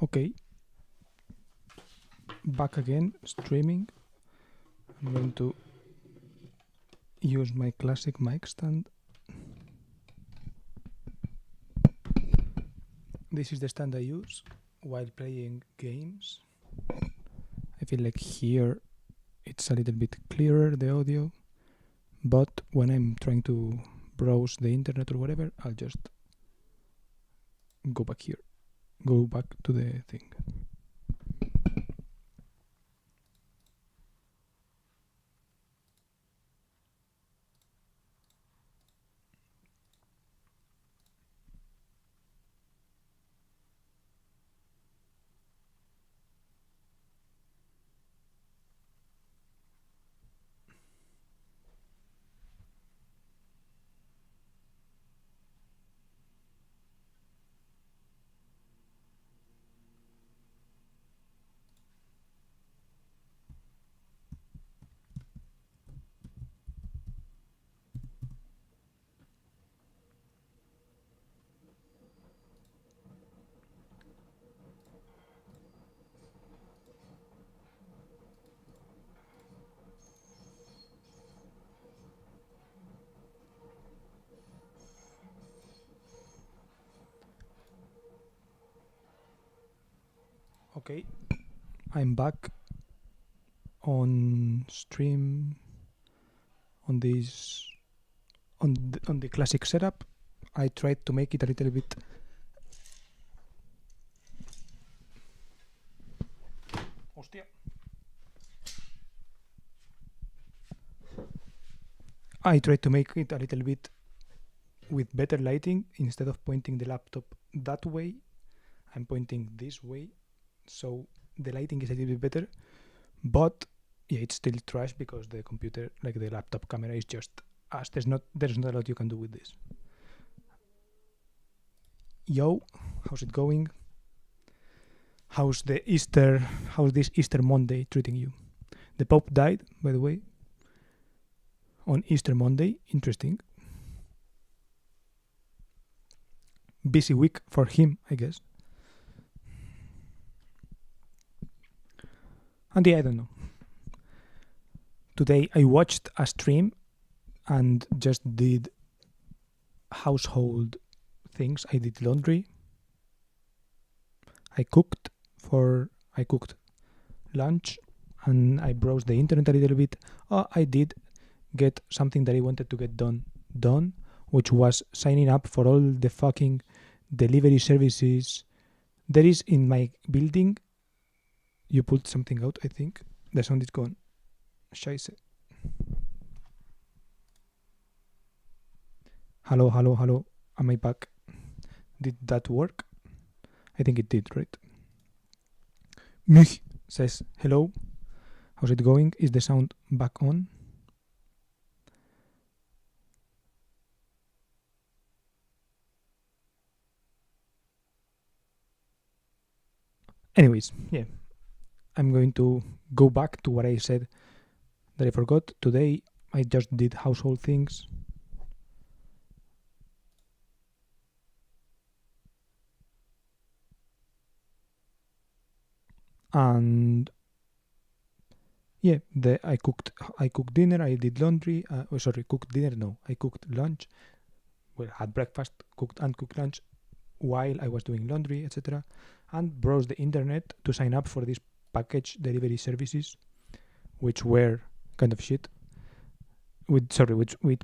Okay, back again, streaming. I'm going to use my classic mic stand. This is the stand I use while playing games. I feel like here it's a little bit clearer, the audio, but when I'm trying to browse the internet or whatever, I'll just go back here, go back to the thing. Okay, I'm back on stream on this on the classic setup. I tried to make it a little bit Hostia. I tried to make it a little bit with better lighting. Instead of pointing the laptop that way, I'm pointing this way, so the lighting is a little bit better. But yeah, it's still trash because the computer, like the laptop camera, is just as there's not a lot you can do with this. Yo, how's it going? How's this Easter Monday treating you? The Pope died, by the way, on Easter Monday. Interesting. Busy week for him, I guess. And yeah, I don't know. Today I watched a stream and just did household things. I did laundry. I cooked lunch, and I browsed the internet a little bit. I did get something that I wanted to get done, which was signing up for all the fucking delivery services there is in my building. You pulled something out, I think. The sound is gone. Scheiße. Hello. Am I back? Did that work? I think it did, right? Mich says, hello. How's it going? Is the sound back on? Anyways, yeah. I'm going to go back to what I said that I forgot. Today I just did household things. And yeah, I cooked dinner, I did laundry. Cooked dinner, no. I cooked lunch. Well, had breakfast, cooked lunch while I was doing laundry, etc. And browsed the internet to sign up for these package delivery services, which were kind of shit. With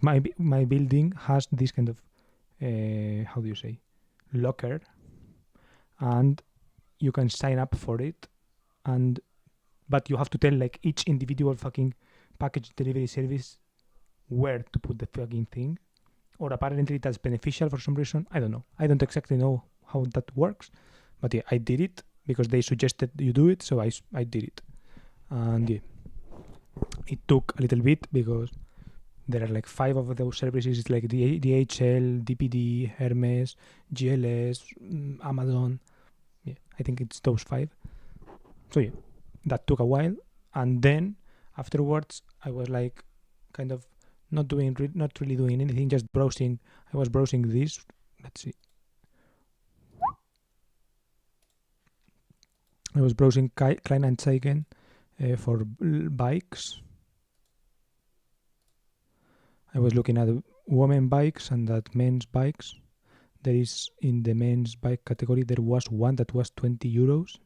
my building has this kind of how do you say, locker, and you can sign up for it, but you have to tell like each individual fucking package delivery service where to put the fucking thing, or apparently that's beneficial for some reason. I don't know. I don't exactly know how that works, but yeah, I did it because they suggested you do it, so I did it. And yeah, it took a little bit because there are like 5 of those services. It's like DHL, DPD, Hermes, GLS, Amazon. Yeah, I think it's those 5. So yeah, that took a while, and then afterwards I was like kind of not really doing anything, just browsing. I was browsing this. Let's see. I was browsing Kleinanzeigen for bikes. I was looking at women bikes and at men's bikes. There is, in the men's bike category, there was one that was 20 euros.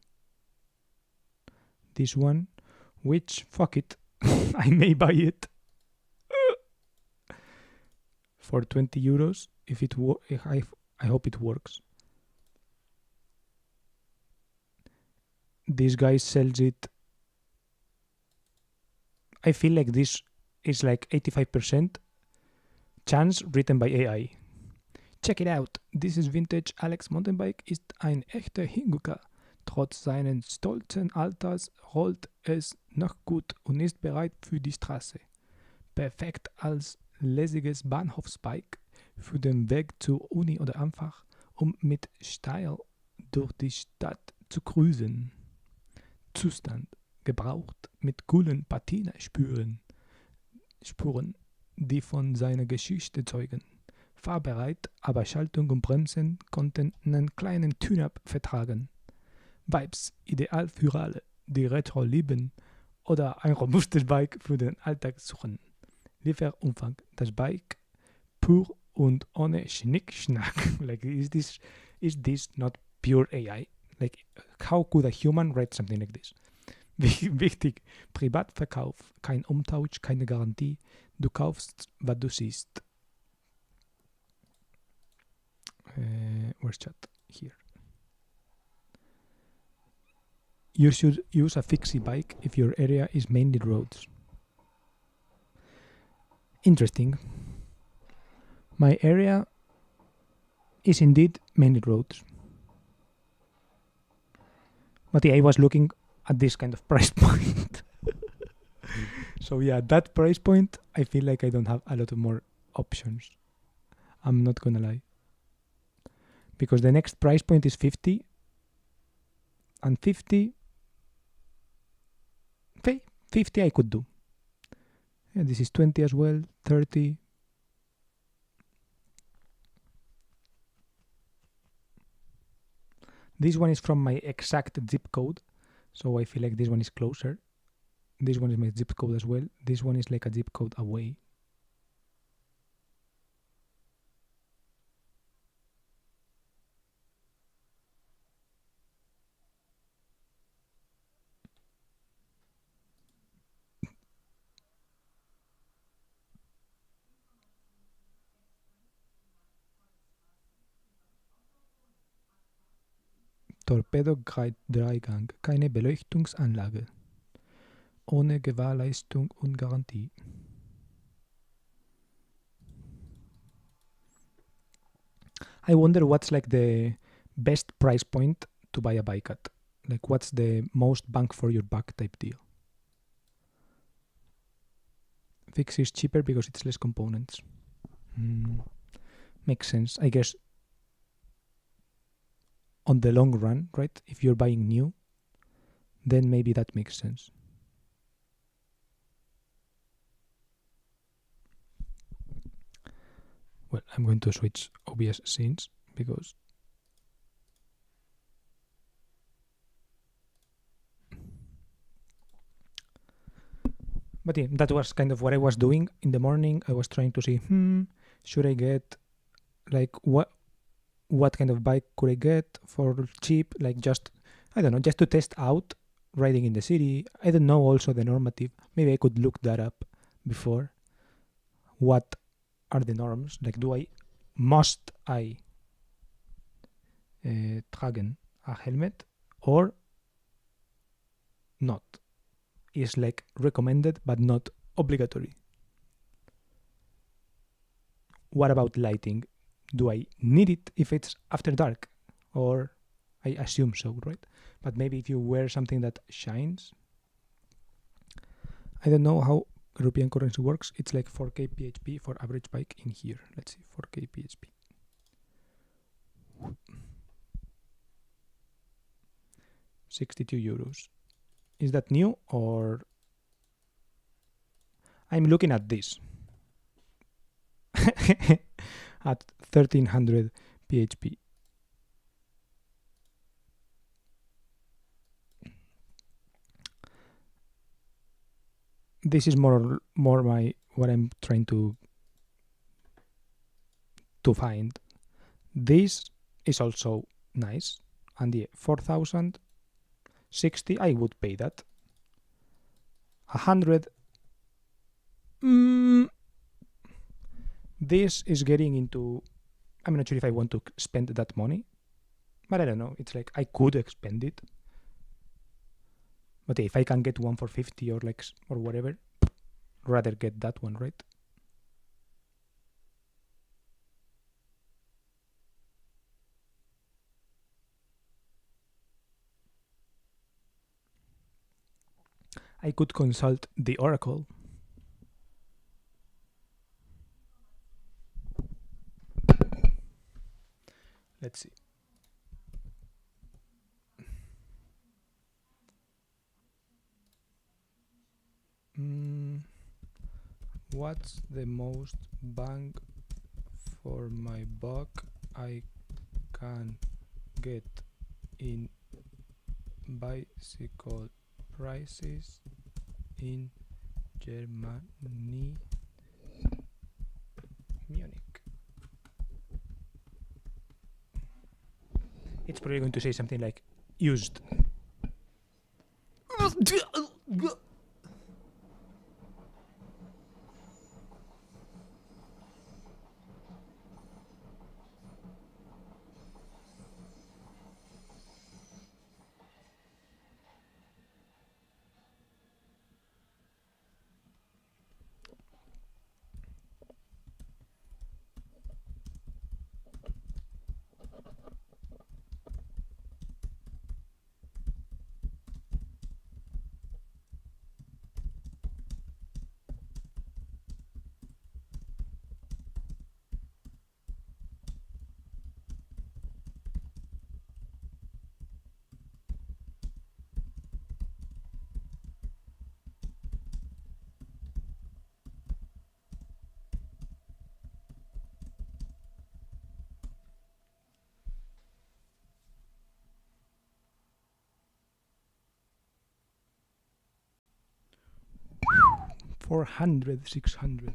This one, which, fuck it, I may buy it for 20 euros if it I hope it works. This guy sells it. I feel like this is like 85% chance written by AI. Check it out. Dieses Vintage Alex Mountainbike ist ein echter Hingucker. Trotz seines stolzen Alters rollt es noch gut und ist bereit für die Straße. Perfekt als lässiges Bahnhofsbike für den Weg zur Uni oder einfach, um mit Style durch die Stadt zu cruisen. Zustand gebraucht mit coolen Patina-Spuren, die von seiner Geschichte zeugen. Fahrbereit, aber Schaltung und Bremsen konnten einen kleinen Tune-Up vertragen. Vibes ideal für alle, die Retro lieben oder ein robustes Bike für den Alltag suchen. Lieferumfang, das Bike pur und ohne Schnickschnack. Like, is this not pure AI? Like, how could a human write something like this? Wichtig, Privatverkauf, kein Umtausch, keine Garantie. Du kaufst, was du siehst. Where's chat? Here. You should use a fixie bike if your area is mainly roads. Interesting. My area is indeed mainly roads. But yeah, I was looking at this kind of price point. So yeah, that price point, I feel like I don't have a lot of more options. I'm not gonna lie. Because the next price point is 50. And 50 I could do. Yeah, this is 20 as well, 30. This one is from my exact zip code, so I feel like this one is closer. This one is my zip code as well. This one is like a zip code away. Torpedo Dreigang, keine Beleuchtungsanlage. Ohne Gewährleistung und Garantie. I wonder what's like the best price point to buy a bike at. Like, what's the most bang for your buck type deal? Fix is cheaper because it's less components. Makes sense. I guess on the long run, right? If you're buying new, then maybe that makes sense. Well, I'm going to switch OBS scenes because but yeah, that was kind of what I was doing in the morning. I was trying to see, should I get like what kind of bike could I get for cheap? Like, just, I don't know, just to test out riding in the city. I don't know also the normative. Maybe I could look that up before. What are the norms? Like, must I tragen a helmet or not? Is like recommended but not obligatory. What about lighting? Do I need it if it's after dark? Or I assume so, right? But maybe if you wear something that shines. I don't know how European currency works. It's like 4K PHP for average bike in here. Let's see, 4K PHP. €62. Is that new or... I'm looking at this. At 1300 PHP. this is more my what I'm trying to find. This is also nice, and the 4,060 I would pay that. 100. This is getting into. I'm not sure if I want to spend that money, but I don't know. It's like I could expend it, but if I can get one for 50 or whatever, rather get that one, right? I could consult the oracle. Let's see. What's the most bang for my buck I can get in bicycle prices in Germany, Munich? It's probably going to say something like used. 400, 600.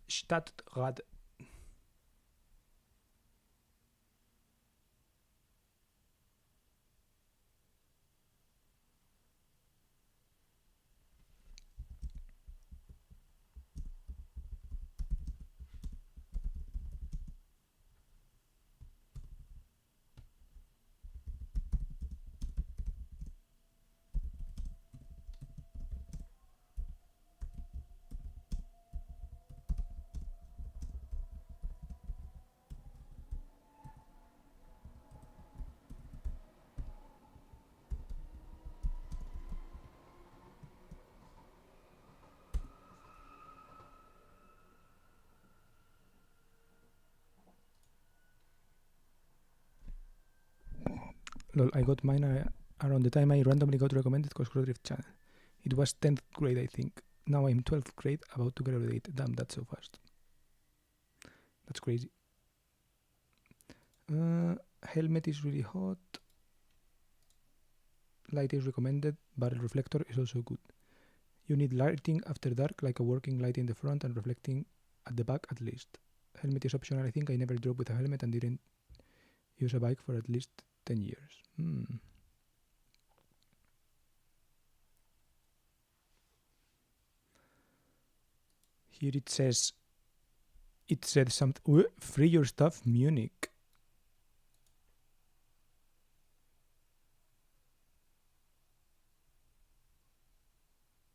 Stadtrad. Lol, I got mine around the time I randomly got recommended Coscrow Drift channel. It was 10th grade, I think. Now I'm 12th grade, about to graduate. Damn, that's so fast. That's crazy. Helmet is really hot. Light is recommended. Barrel reflector is also good. You need lighting after dark, like a working light in the front and reflecting at the back at least. Helmet is optional, I think. I never drove with a helmet and didn't use a bike for at least 10 years. Here it said something. Free your stuff, Munich.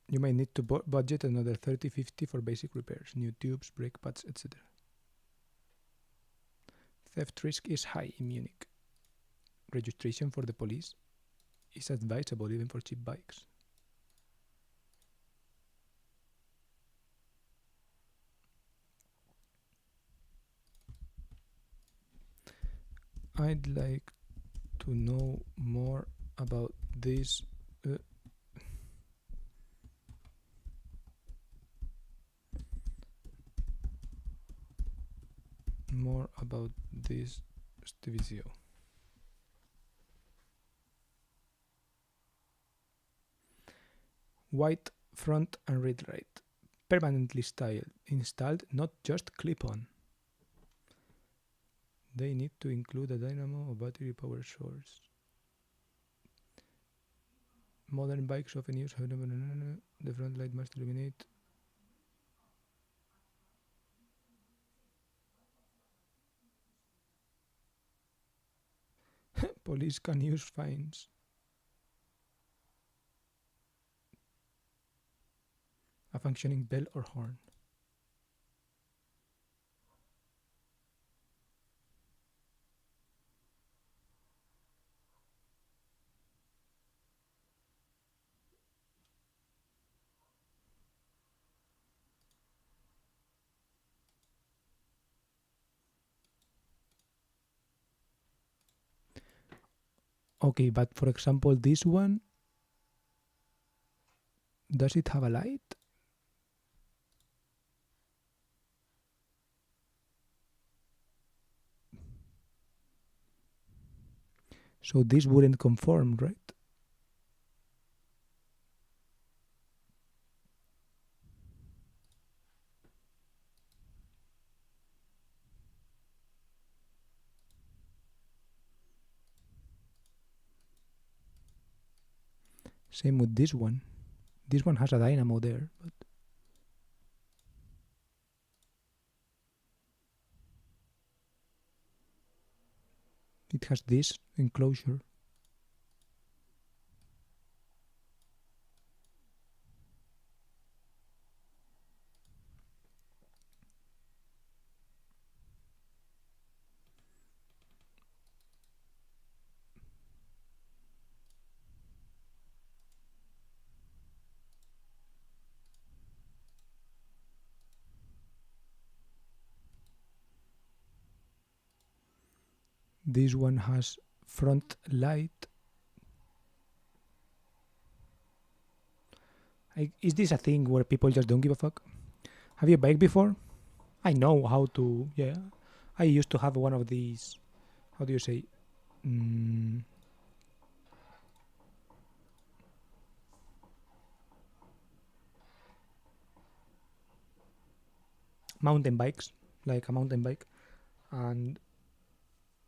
You might need to budget another 30-50 for basic repairs, new tubes, brake pads, etc. Theft risk is high in Munich. Registration for the police is advisable even for cheap bikes. I'd like to know more about this. More about this Stivisio. White front and red right. Permanently installed, not just clip-on. They need to include a dynamo or battery power source. Modern bikes often use the front light must illuminate. Police can use fines. A functioning bell or horn. Okay, but for example, this one, does it have a light? So this wouldn't conform, right? Same with this one. This one has a dynamo there, but it has this enclosure. This one has front light. Is this a thing where people just don't give a fuck? Have you biked before? I know how to, yeah. I used to have one of these, how do you say? Mountain bikes, like a mountain bike. And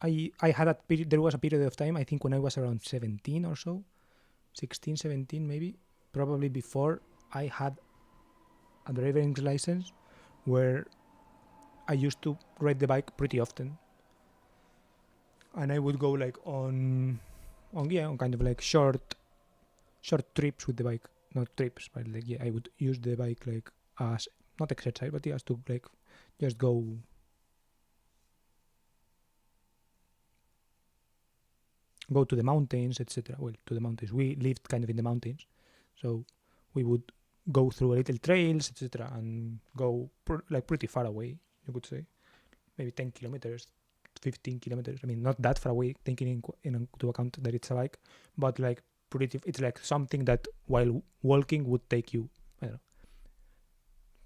I had a period, there was a period of time, I think when I was around 17 or so, 16, 17 maybe, probably before I had a driving license, where I used to ride the bike pretty often. And I would go like on kind of like short trips with the bike. Not trips, but like, yeah, I would use the bike like as, not exercise, but just to like just go to the mountains, etc. Well, to the mountains. We lived kind of in the mountains, so we would go through little trails, etc., and go like pretty far away. You could say maybe 10 kilometers, 15 kilometers. I mean, not that far away, taking into account that it's a bike, but like pretty. It's like something that while walking would take you, I don't know,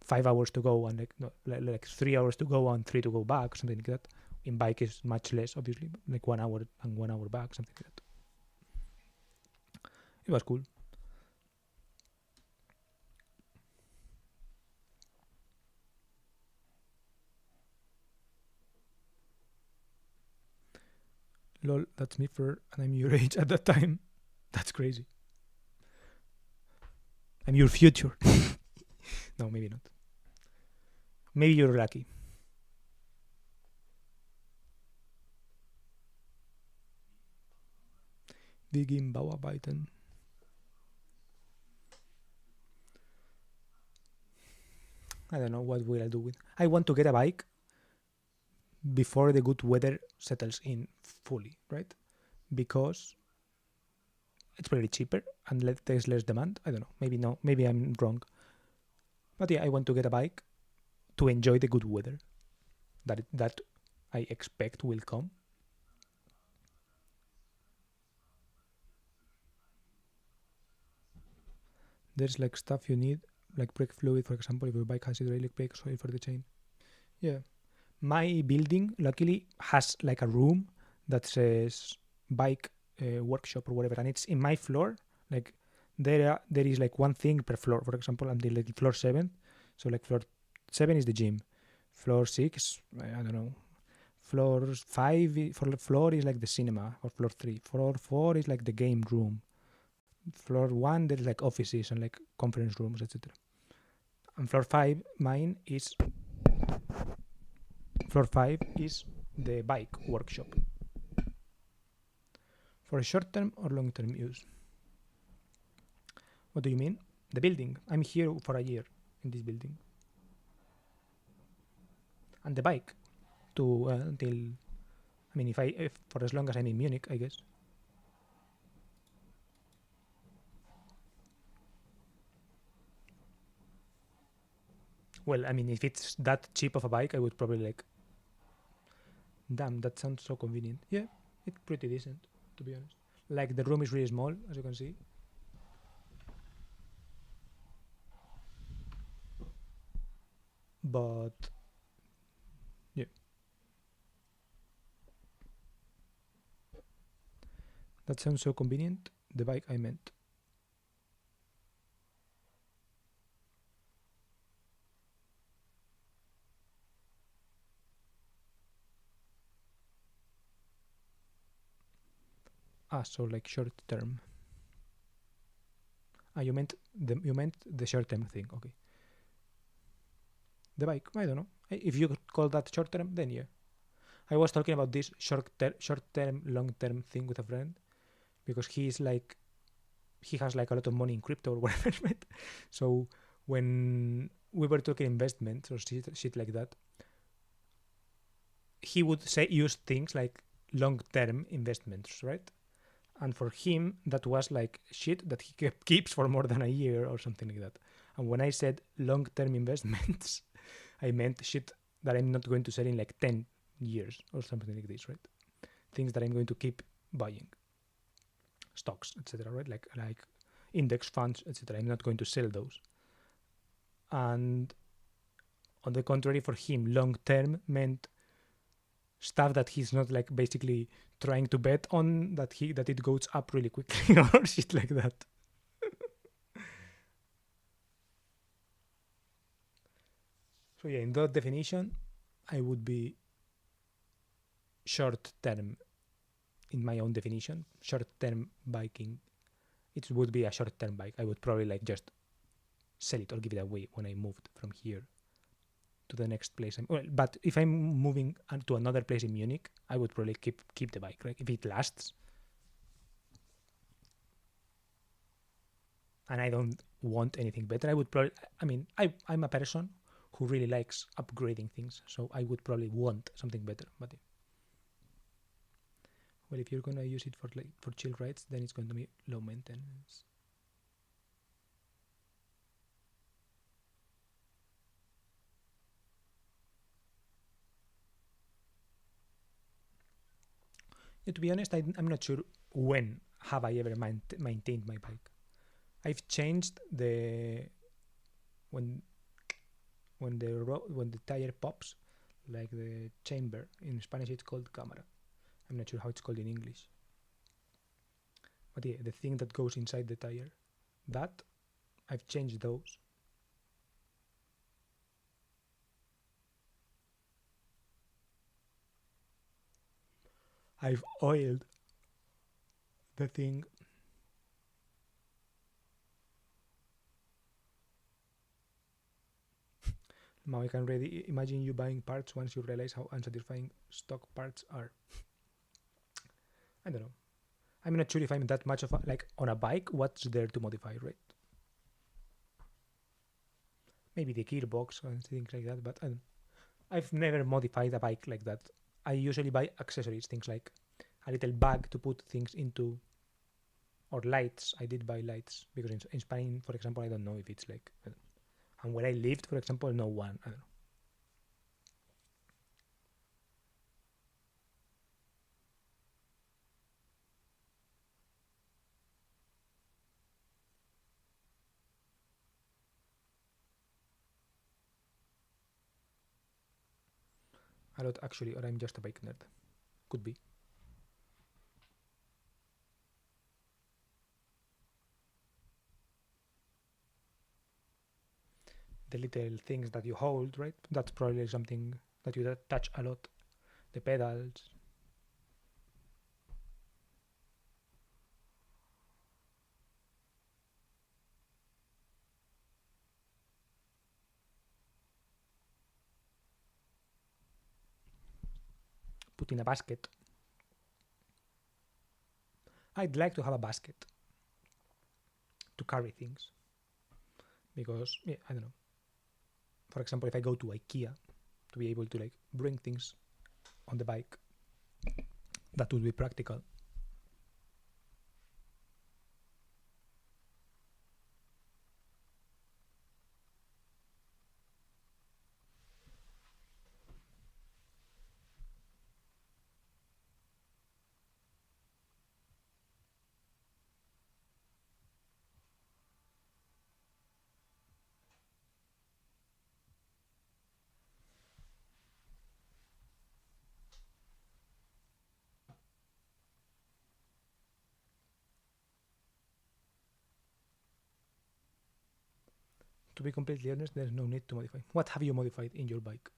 5 hours to go and like 3 hours to go and 3 to go back, something like that. In bike is much less, obviously, like 1 hour and 1 hour back, something like that. It was cool. Lol, that's me and I'm your age at that time. That's crazy. I'm your future. No, maybe not. Maybe you're lucky. Begin Bauarbeiten. I don't know what will I do with. I want to get a bike before the good weather settles in fully, right? Because it's pretty cheaper and there's less demand. I don't know. Maybe no. Maybe I'm wrong. But yeah, I want to get a bike to enjoy the good weather that I expect will come. There's like stuff you need, like brake fluid, for example, if your bike has hydraulic brakes, oil for the chain. Yeah. My building, luckily, has like a room that says bike workshop or whatever, and it's in my floor. Like there is like one thing per floor, for example, until like floor 7. So like floor 7 is the gym, floor 6, I don't know, floor 5 for floor is like the cinema, or floor 3, floor 4 is like the game room, floor 1 there is like offices and like conference rooms, etc. And floor 5 mine is floor 5 is the bike workshop for short term or long term use. What do you mean? The building. I'm here for a year in this building. And the bike to until, I mean, if for as long as I'm in Munich, I guess. Well, I mean, if it's that cheap of a bike, I would probably like. Damn, that sounds so convenient. Yeah, it's pretty decent, to be honest. Like the room is really small, as you can see. But yeah, that sounds so convenient. The bike I meant. Ah, so like short term. Ah, you meant the short term thing. Okay. The bike. I don't know. If you could call that short term, then yeah. I was talking about this short term, long term thing with a friend because he has like a lot of money in crypto or whatever, right? So when we were talking investments or shit like that, he would use things like long term investments, right? And for him, that was like shit that he keeps for more than a year or something like that. And when I said long term investments, I meant shit that I'm not going to sell in like 10 years or something like this, right? Things that I'm going to keep buying, stocks, etc., right? Like index funds, etc. I'm not going to sell those. And on the contrary, for him, long term meant stuff that he's not like basically trying to bet on that it goes up really quickly or shit like that. So yeah, in that definition, I would be short term in my own definition. Short term biking, it would be a short term bike. I would probably like just sell it or give it away when I moved from here to the next place. But if I'm moving to another place in Munich, I would probably keep the bike, right? If it lasts, and I don't want anything better, I would probably. I mean, I'm a person who really likes upgrading things, so I would probably want something better. But well, if you're gonna use it for chill rides, then it's going to be low maintenance. Yeah, to be honest, I'm not sure when have I ever maintained my bike. I've changed the when when the tire pops, like the chamber. In Spanish, it's called cámara. I'm not sure how it's called in English. But yeah, the thing that goes inside the tire, that I've changed those. I've oiled the thing. Now I can really imagine you buying parts once you realize how unsatisfying stock parts are. I don't know. I'm not sure if I'm that much of like on a bike. What's there to modify, right? Maybe the gearbox and things like that. But I've never modified a bike like that. I usually buy accessories, things like a little bag to put things into, or lights. I did buy lights because in Spain, for example, I don't know if it's like, and where I lived, for example, no one. I don't know. A lot actually, or I'm just a bike nerd. Could be. the little things that you hold, right? That's probably something that you touch a lot. The pedals. Put in a basket. I'd like to have a basket to carry things because I don't know. For example, if I go to IKEA, to be able to like bring things on the bike, that would be practical. To be completely honest, there's no need to modify. What have you modified in your bike?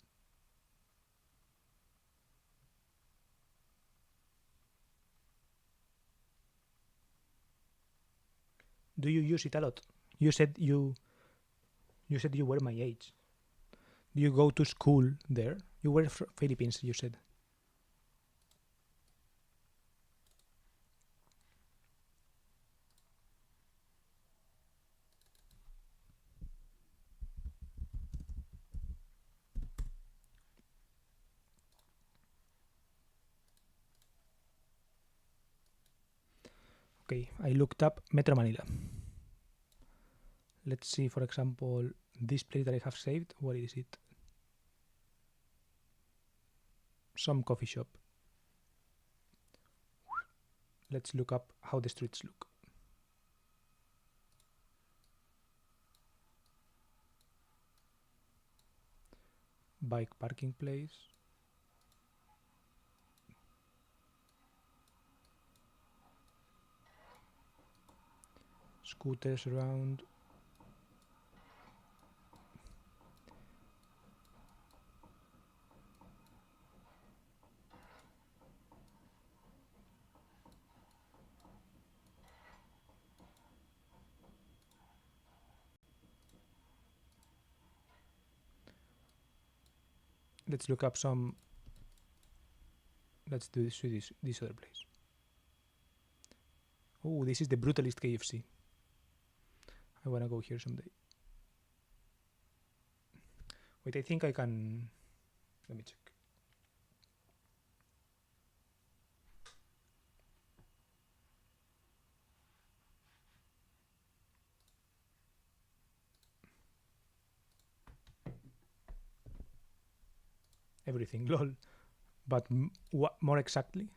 Do you use it a lot? You said you were my age. Do you go to school there? You were from Philippines, you said. Okay, I looked up Metro Manila. Let's see, for example, this place that I have saved. What is it? Some coffee shop. Let's look up how the streets look. Bike parking place. Scooters around. Let's look up some. Let's do this other place. Oh, this is the brutalist KFC. I wanna go here someday. Wait, I think I can. Let me check. Everything, lol. But what more exactly?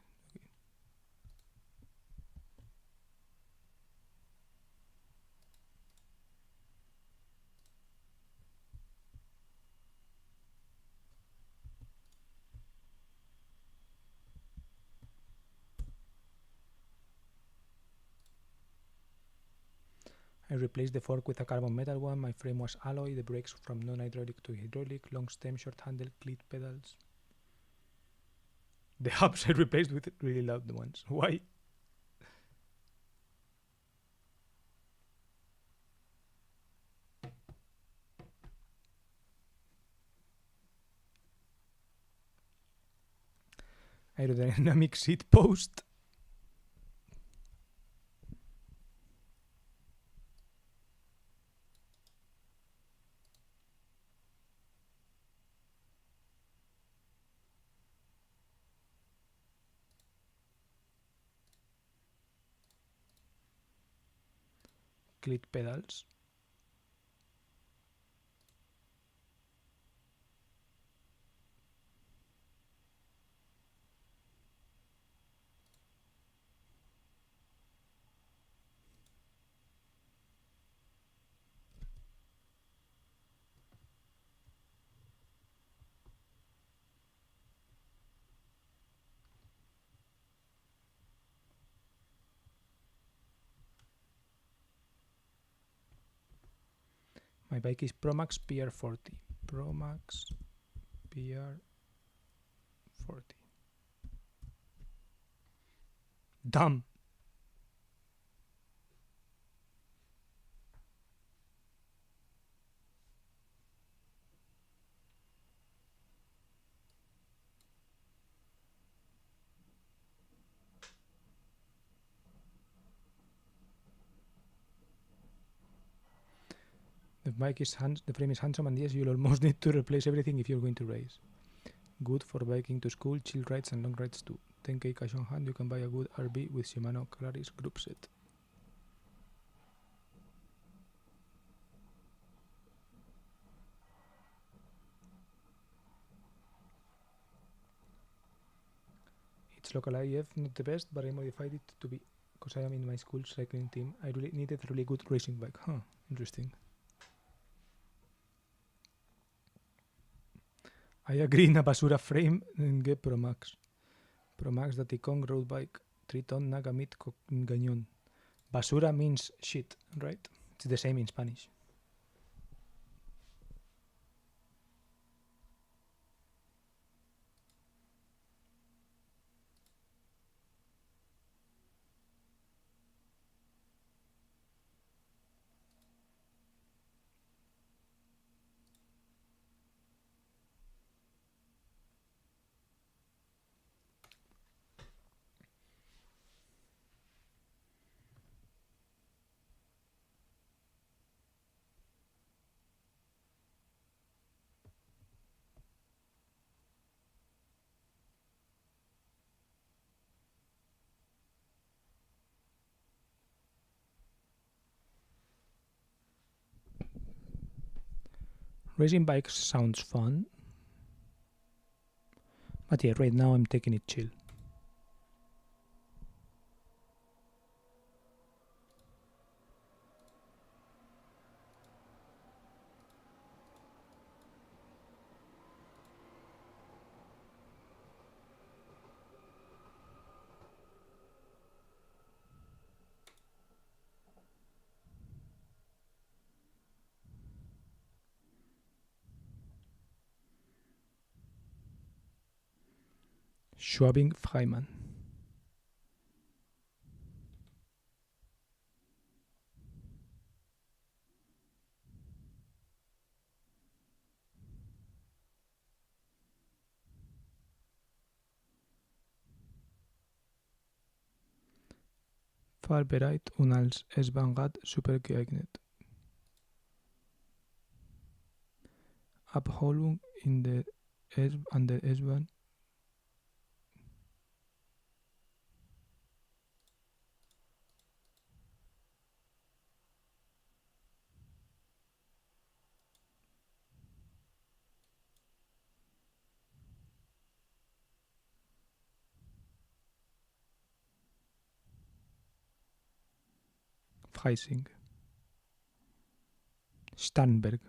I replaced the fork with a carbon metal one. My frame was alloy. The brakes from non-hydraulic to hydraulic. Long stem, short handle, cleat pedals. The hubs I replaced with really loud ones. Why? Aerodynamic seat post. Cleat pedals. My bike is Promax PR40. Promax PR40. Damn! The frame is handsome, and yes, you'll almost need to replace everything if you're going to race. Good for biking to school, chill rides, and long rides too. 10k cash on hand, you can buy a good RB with Shimano Calaris group set. It's local IF, not the best, but I modified it to be, because I am in my school cycling team. I really needed a really good racing bike. Huh, interesting. I agree in a basura frame and get Promax. Promax da Ticon road bike. Triton Nagamit Gañón. Basura means shit, right? It's the same in Spanish. Racing bikes sounds fun. But yeah, right now I'm taking it chill. Schwabing Freimann. Fahrbereit und als S-Bahn-Rad super geeignet. Abholung an der S-Bahn. Freising. Starnberg.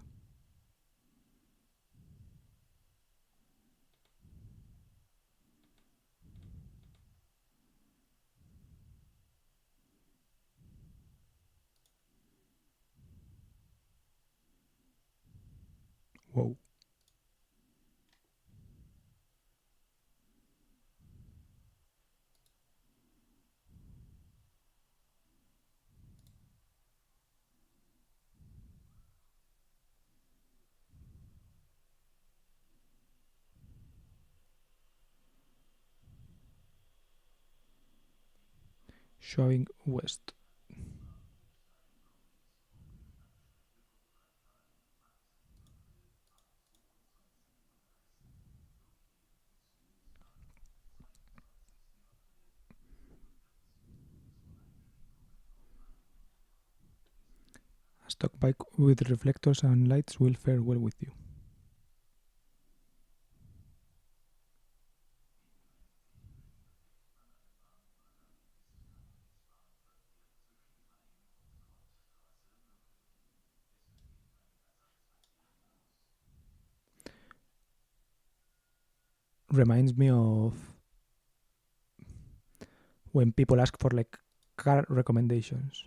Wow. Schwabing West. A stock bike with reflectors and lights will fare well with you. Reminds me of when people ask for like car recommendations.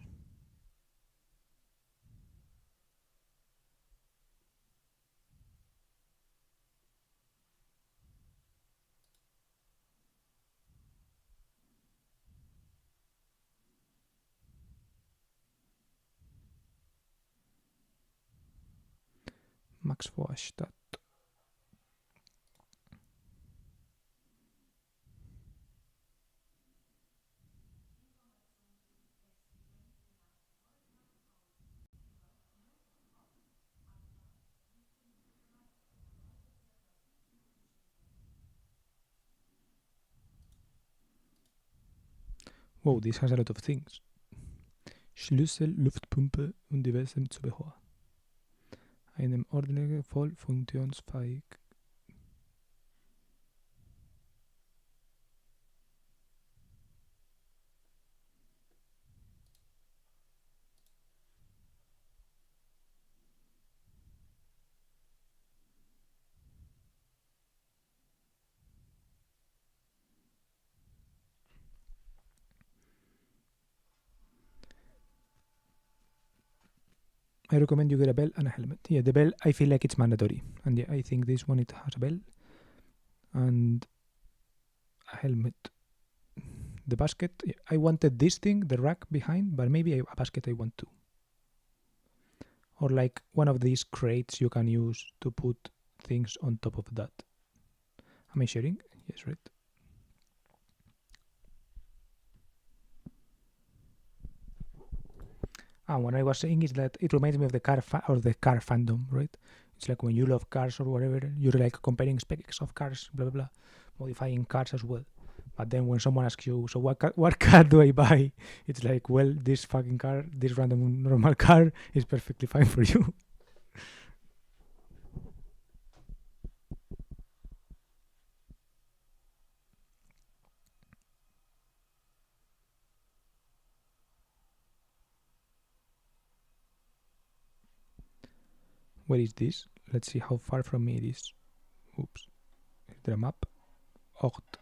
Max Vorstadt. Wow, this has a lot of things. Schlüssel, Luftpumpe und diverse Zubehör. Einem ordentlichen, voll funktionsfähig. I recommend you get a bell and a helmet. Yeah, the bell, I feel like it's mandatory. And yeah, I think this one, it has a bell and a helmet. The basket, yeah, I wanted this thing, the rack behind, but maybe a basket I want too. Or like one of these crates you can use to put things on top of that. Am I sharing? Yes, right. And what I was saying is that it reminds me of the car fandom, right? It's like when you love cars or whatever, you're like comparing specs of cars, blah blah blah, modifying cars as well. But then when someone asks you, so what car do I buy? It's like, well, this fucking car, this random normal car is perfectly fine for you. Where is this? Let's see how far from me it is. Oops. Is there a map? Ocht.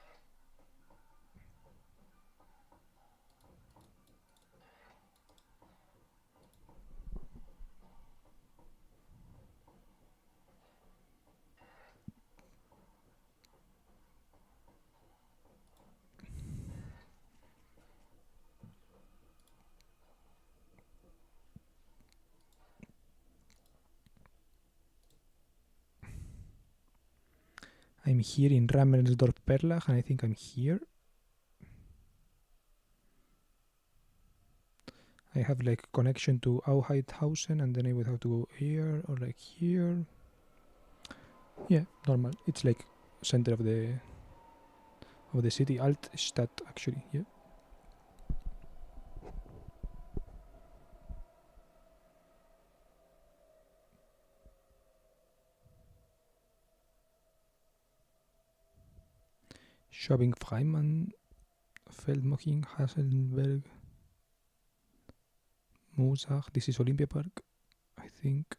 I'm here in Rammelsdorf Perlach, and I think I'm here. I have like connection to Auheithausen, and then I would have to go here or like here. Yeah, normal. It's like center of the city, Altstadt actually. Yeah. Schwabing Freimann, Feldmoching, Hasselberg, Moosach. This is Olympia Park, I think.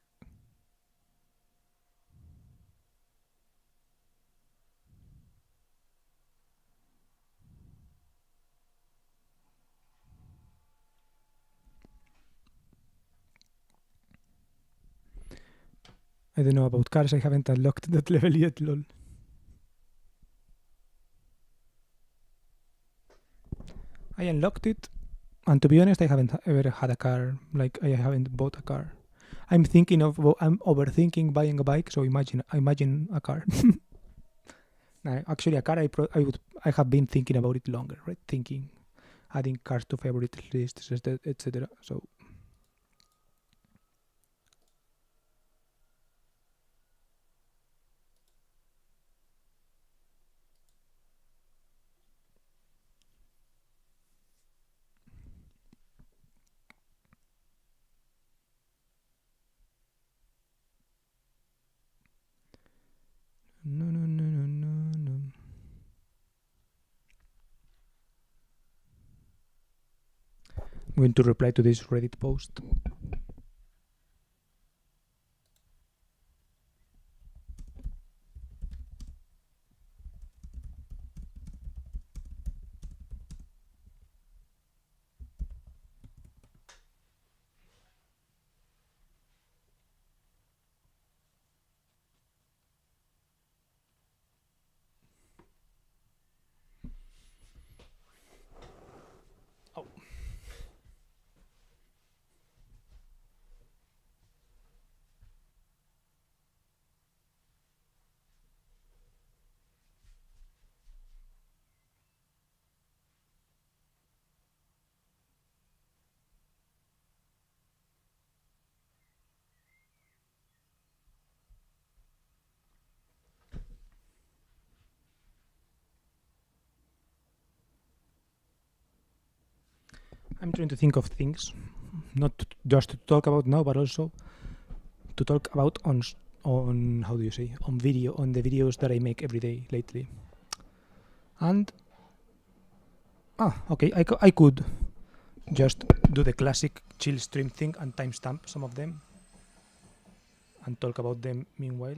I don't know about cars. I haven't unlocked that level yet, lol. I unlocked it, and to be honest, I haven't ever had a car. Like I haven't bought a car. I'm overthinking buying a bike. So imagine a car. Actually, a car I have been thinking about it longer, right? Thinking, adding cars to favorite lists, etc. So no. I'm going to reply to this Reddit post. I'm trying to think of things, not just to talk about now, but also to talk about on how do you say, on the videos that I make every day lately. And okay, I could just do the classic chill stream thing and timestamp some of them and talk about them meanwhile.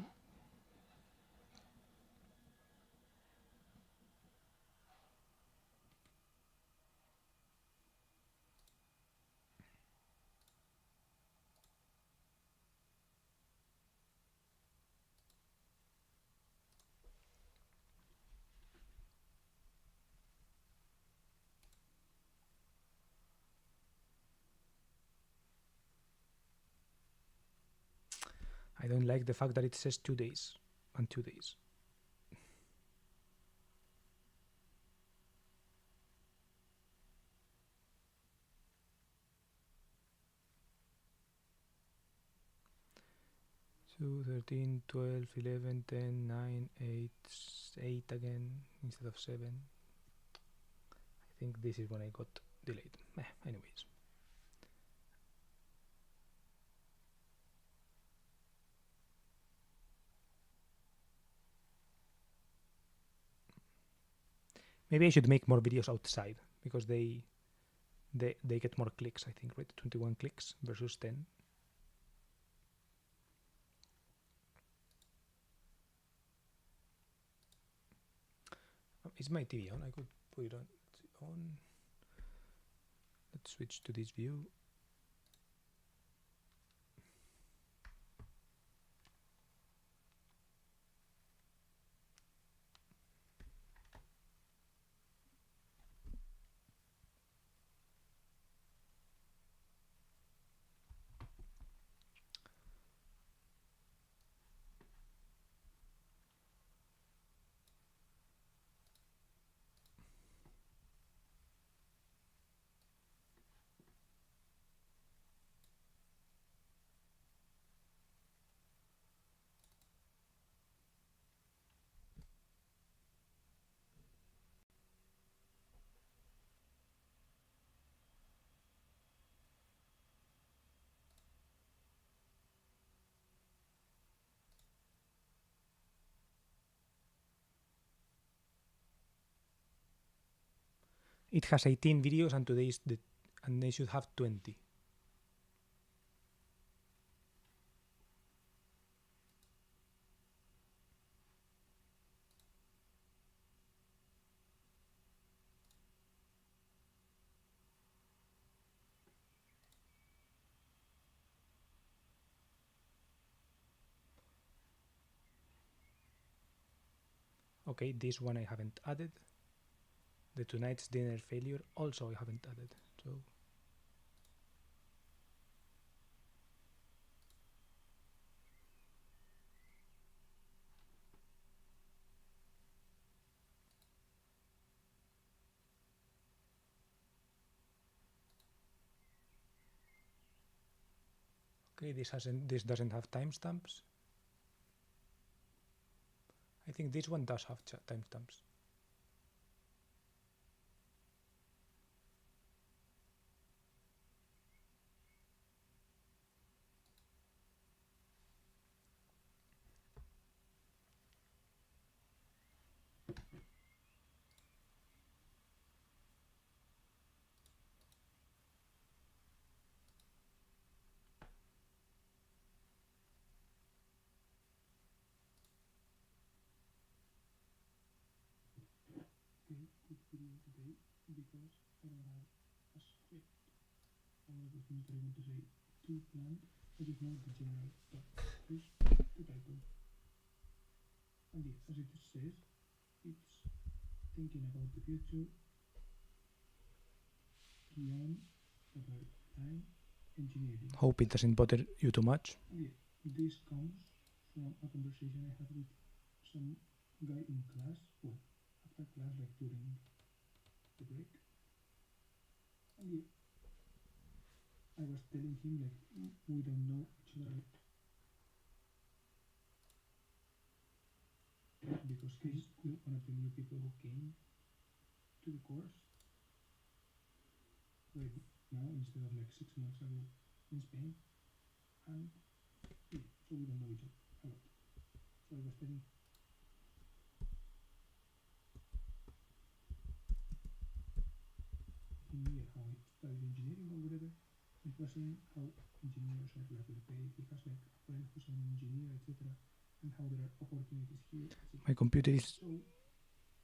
I don't like the fact that it says 2 days and 2 days. So 13, 12, 11, 10, 9, 8, 8 again instead of 7. I think this is when I got delayed. Anyways. Maybe I should make more videos outside because they get more clicks, I think, right? 21 clicks versus 10. Is my TV on? I could put it on. Let's switch to this view. It has 18 videos and and they should have 20. Okay, this one I haven't added. The tonight's dinner failure also I haven't added. So okay, this doesn't have timestamps. I think this one does have timestamps. Okay, quick video today because I don't have a script. All of the things that I want to say to plan. I just know the general stuff. Here's the title. And yeah, as it says, it's thinking about the future beyond about time engineering. Hope it doesn't bother you too much. And yeah, this comes from a conversation I had with some guy in class, well, after class, like during the break. And yeah, I was telling him like we don't know each other because he's one of the new people who came to the course. Wait, now instead of like 6 months ago in Spain, and yeah, so we don't know each other a lot. So I was telling him, yeah, how I studied engineering or whatever. He was saying how engineers are like paid. He has like a friend who's an engineer, etc., and how there are opportunities here, etc. My computer is. So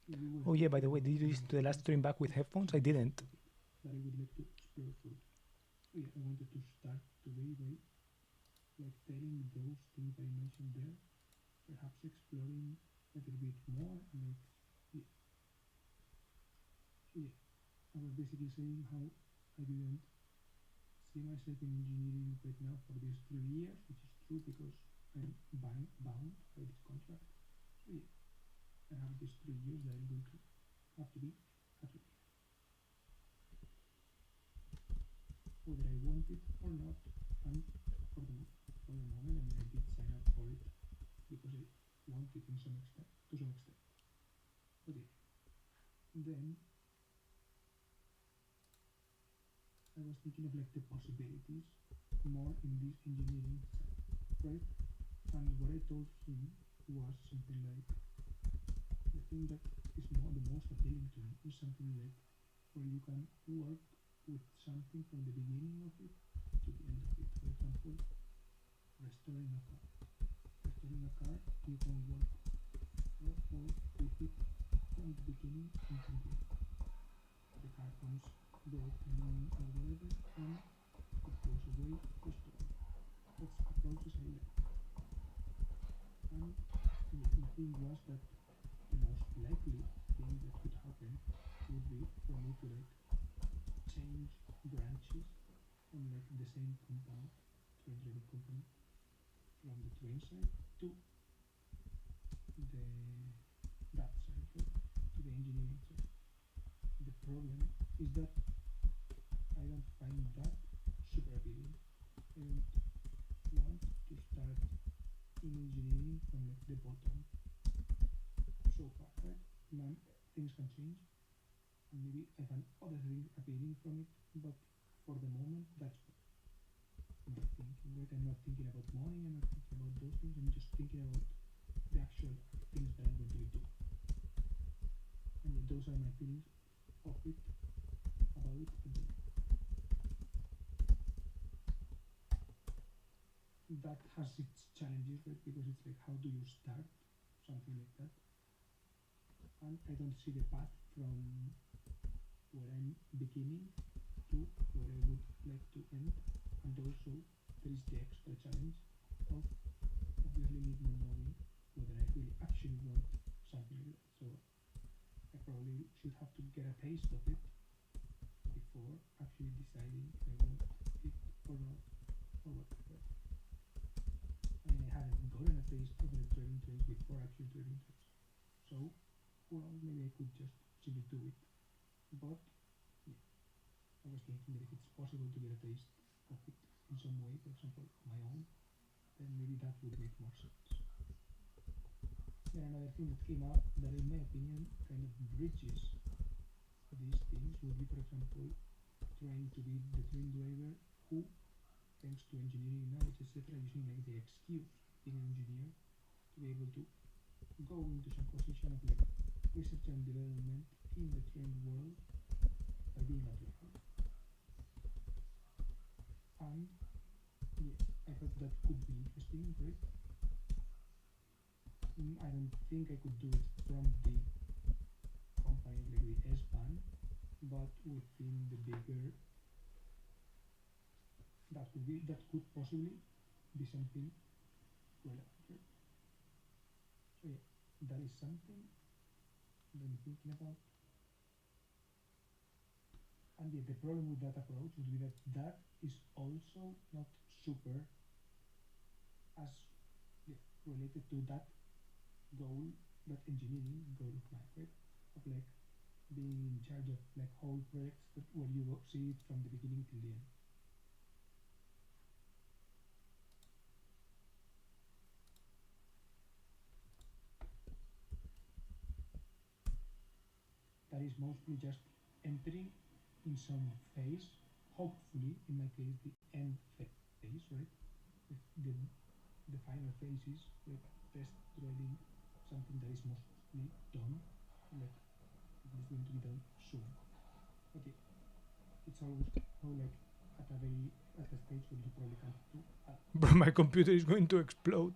yeah, we were Oh yeah. By the talking way, about did you listen to the last different stream back with things, headphones? so I this is a didn't. topic that I would like to explore further. So yeah, I wanted to start today by like telling those things that I mentioned there, perhaps exploring a little bit more, and like yeah. So yeah, I was basically saying how I didn't see myself in engineering right now for these 3 years, which is true because I'm bound by this contract. So yeah, I have these 3 years that I'm going to have to be happy with, whether I want it or not. And for the moment, I mean, I did sign up for it because I want it in some extent, to some extent. But yeah, then I was thinking of like the possibilities more in this engineering side, right? And what I told him was something like the thing that is the most appealing to me is something like where you can work with something from the beginning of it to the end of it. For example, restoring a car. Restoring a car, you can work with it from the beginning until the end. The car comes broken or whatever, and it goes away, restored. That's a process I like. And yeah, the thing was that the most likely thing that could happen would be for me to like change branches from like the same company, train trading company, from the train side to the that side, right? To the engineering side. The problem is that I don't find that super appealing. I don't want to start in engineering from like the bottom so far, right? Now things can change, and maybe I find other things appealing from it, but for the moment, that's my thinking, right? I'm not thinking about money, I'm not thinking about those things, I'm just thinking about the actual things that I'm going to be doing. And yeah, those are my feelings of it, about it at the moment. That has its challenges, right? Because it's like, how do you start something like that? And I don't see the path from where I'm beginning to where I would like to end. And also, there is the extra challenge of obviously me not knowing whether I really actually want something like that. So I probably should have to get a taste of it before actually deciding if I want it or not, or whatever. I mean, I haven't gotten a taste of the trading trains before actually trading trains. So, well, maybe I could just simply do it. But, yeah, I was thinking that if it's possible to get a taste of it in some way, for example, my own, then maybe that would make more sense. Then another thing that came up that in my opinion kind of bridges these things would be, for example, trying to be the train driver who, thanks to engineering knowledge, etc., using like the excuse being an engineer to be able to go into some position of like research and development in the train world by being a driver. And yeah, I thought that could be interesting, right? I don't think I could do it from the company like the S-Bahn, but within the bigger, that could possibly be something relevant, right? So yeah, that is something that I'm thinking about. And yeah, the problem with that approach would be that that is also not super as yeah, related to that goal, that engineering goal of mine, right? Of like being in charge of like whole projects that where you see it from the beginning till the end. That is mostly just entering in some phase hopefully, in my case, the end phase, right? If the final phase is like test drilling something that is mostly done, like it is going to be done soon. Okay, it's always like at a stage where you probably can't do. Bro, my computer is going to explode.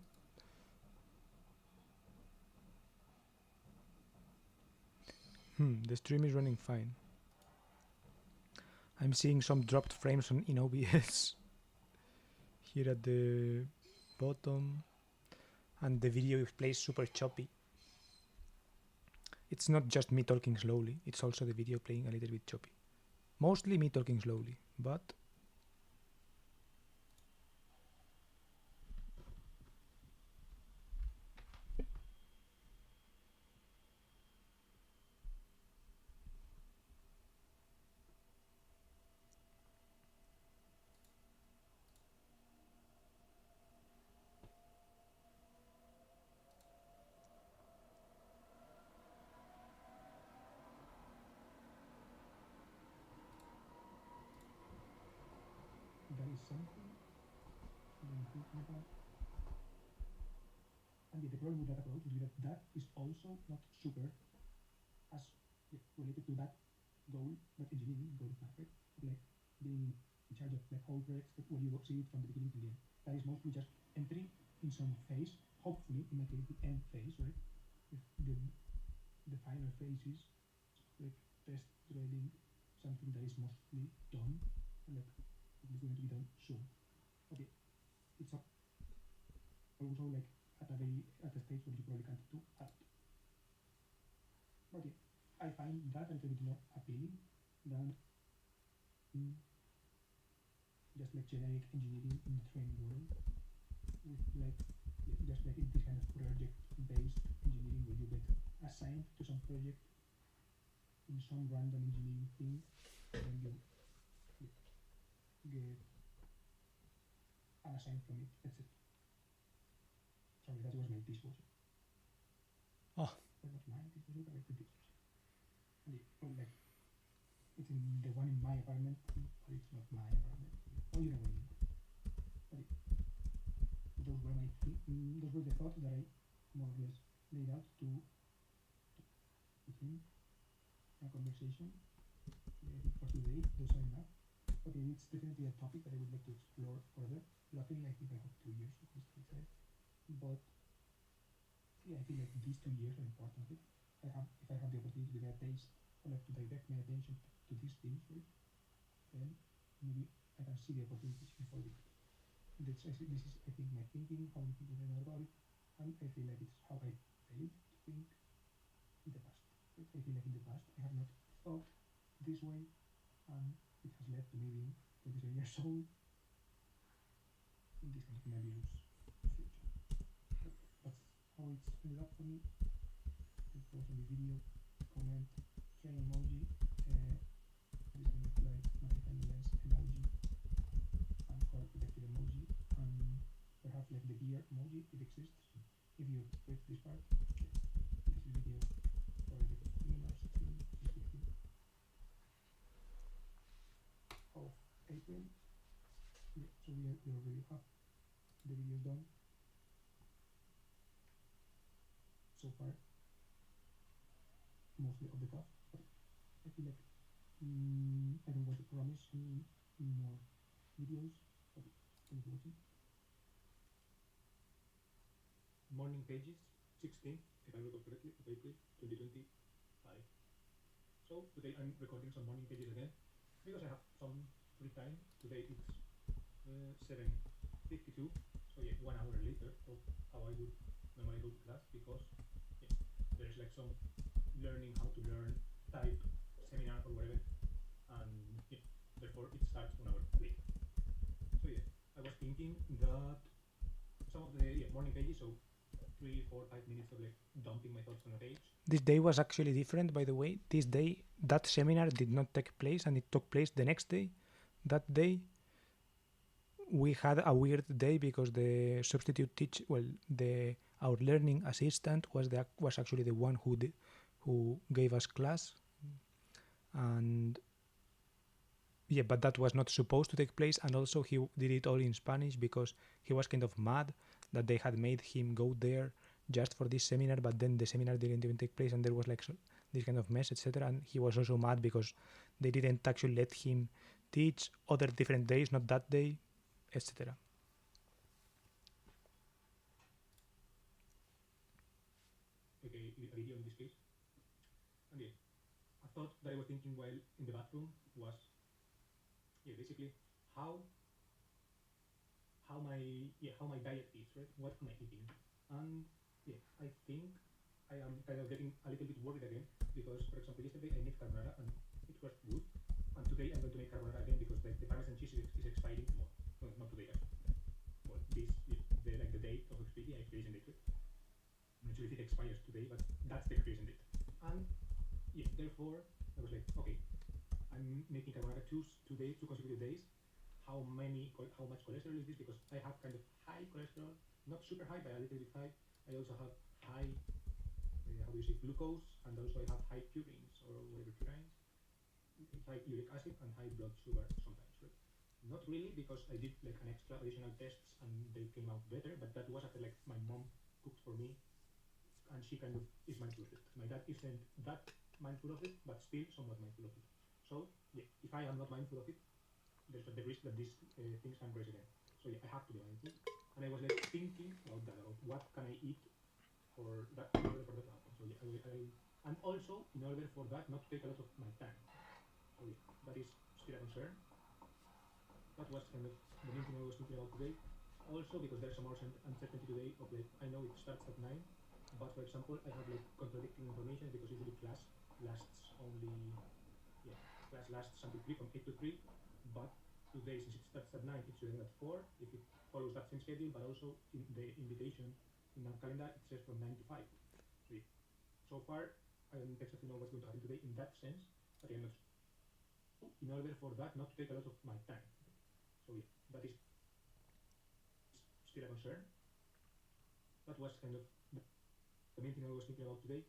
The stream is running fine. I'm seeing some dropped frames in OBS here at the bottom, and the video plays super choppy. It's not just me talking slowly, it's also the video playing a little bit choppy. Mostly me talking slowly, but that is something I'm thinking about. And the problem with that approach is that that is also not super as related to that goal, that engineering goal of math, right? Like being in charge of like whole projects where you see it from the beginning to the end. That is mostly just entering in some phase, hopefully in my case the end phase, right? If the final phase is like test drilling something that is mostly done, like it is going to be done soon. Okay, it's also like at a stage where you probably can't do that. Okay, I find that a little bit more appealing than just like generic engineering in the training world, with like just like this kind of project-based engineering where you get assigned to some project in some random engineering thing, and you get unassigned from it. That's it. Sorry, that was my dishwasher. Oh. That was my dishwasher, but like the dishwasher. Like it's in the one in my apartment, but it's not my apartment. Oh, you know what I mean. But those were the thoughts that I more or less laid out to begin a conversation. I think for today, those are enough. Okay, it's definitely a topic that I would like to explore further. Luckily, I think I have 2 years of this said, but yeah, I feel like these 2 years are important. If I have the opportunity to get taste or like to direct my attention to these things, right, then maybe I can see the opportunities before it. This is, I think, my thinking, how I'm thinking right now about it, and I feel like it's how I failed to think in the past. Right? I feel like in the past I have not thought this way, and it has led to me being 27 years old in this kind of nebulous future. But that's how it's ended up for me. Of course, on the video, comment, train emoji, this kind of like magnifying lens emoji, and color protected emoji, and perhaps like the gear emoji, it exists. If you reach this part, yes, this is video for the 15 or 16, 16 of April. Yeah, so we already have the videos done so far, mostly of the cast, but I feel like I don't want to promise any more videos, but thank you for watching. Morning pages, 16, if I recall correctly, of April 2025. So today I'm recording some morning pages again, because I have some free time. Today it's 7:52, so yeah, 1 hour later of how I would normally go to class, because yeah, there's like some learning how to learn type seminar or whatever, and yeah, therefore it starts 1 hour later. So yeah, I was thinking that some of the morning pages, so 3, 4, 5 minutes of like dumping my thoughts on a page. This day was actually different, by the way. This day, that seminar did not take place, and it took place the next day. That day, we had a weird day because the substitute teacher, our learning assistant was actually the one who gave us class, and Yeah, but that was not supposed to take place, and also he did it all in Spanish because he was kind of mad that they had made him go there just for this seminar, but then the seminar didn't even take place, and there was like this kind of mess, etc. And he was also mad because they didn't actually let him teach other different days, not that day, etc. Okay, a video in this case. And yeah, a thought that I was thinking while in the bathroom was, yeah, basically how my diet is, right? What am I eating? And yeah, I think I am kind of getting a little bit worried again because, for example, yesterday I made carbonara and it was good, and today I'm going to make carbonara again because like the Parmesan cheese is expiring tomorrow. No, not today actually. Well, this like the date of expiry, I expiration date. I'm not sure if it expires today, but that's the expiration date. And yeah, therefore I was like, okay, I'm making carbonara two consecutive days. How much cholesterol is this? Because I have kind of high cholesterol, not super high, but a little bit high. I also have high, how do you say, glucose, and also I have high purines or whatever purines, high uric acid and high blood sugar sometimes, right? Not really, because I did like an extra additional tests and they came out better, but that was after like my mom cooked for me, and she kind of is mindful of it. My dad isn't that mindful of it, but still somewhat mindful of it. So yeah, if I am not mindful of it, there's the risk that these things can rise again. So yeah, I have to be mindful. And I was like thinking about that, about what can I eat for that, in order for that to happen. So yeah, and also in order for that not to take a lot of my time. So yeah, that is still a concern. That was kind of the main thing I was thinking about today. Also because there's some more uncertainty today of like, I know it starts at 9, but for example, I have like contradicting information because usually class lasts only, yeah, class lasts until 3, from 8 to 3, but today, since it starts at 9, it's showing at 4, if it follows that same schedule, but also in the invitation in our calendar, it says from 9 to 5. So far, I don't exactly know what's going to happen today in that sense, but I'm not sure. In order for that not to take a lot of my time. So yeah, that is still a concern. That was kind of the main thing I was thinking about today.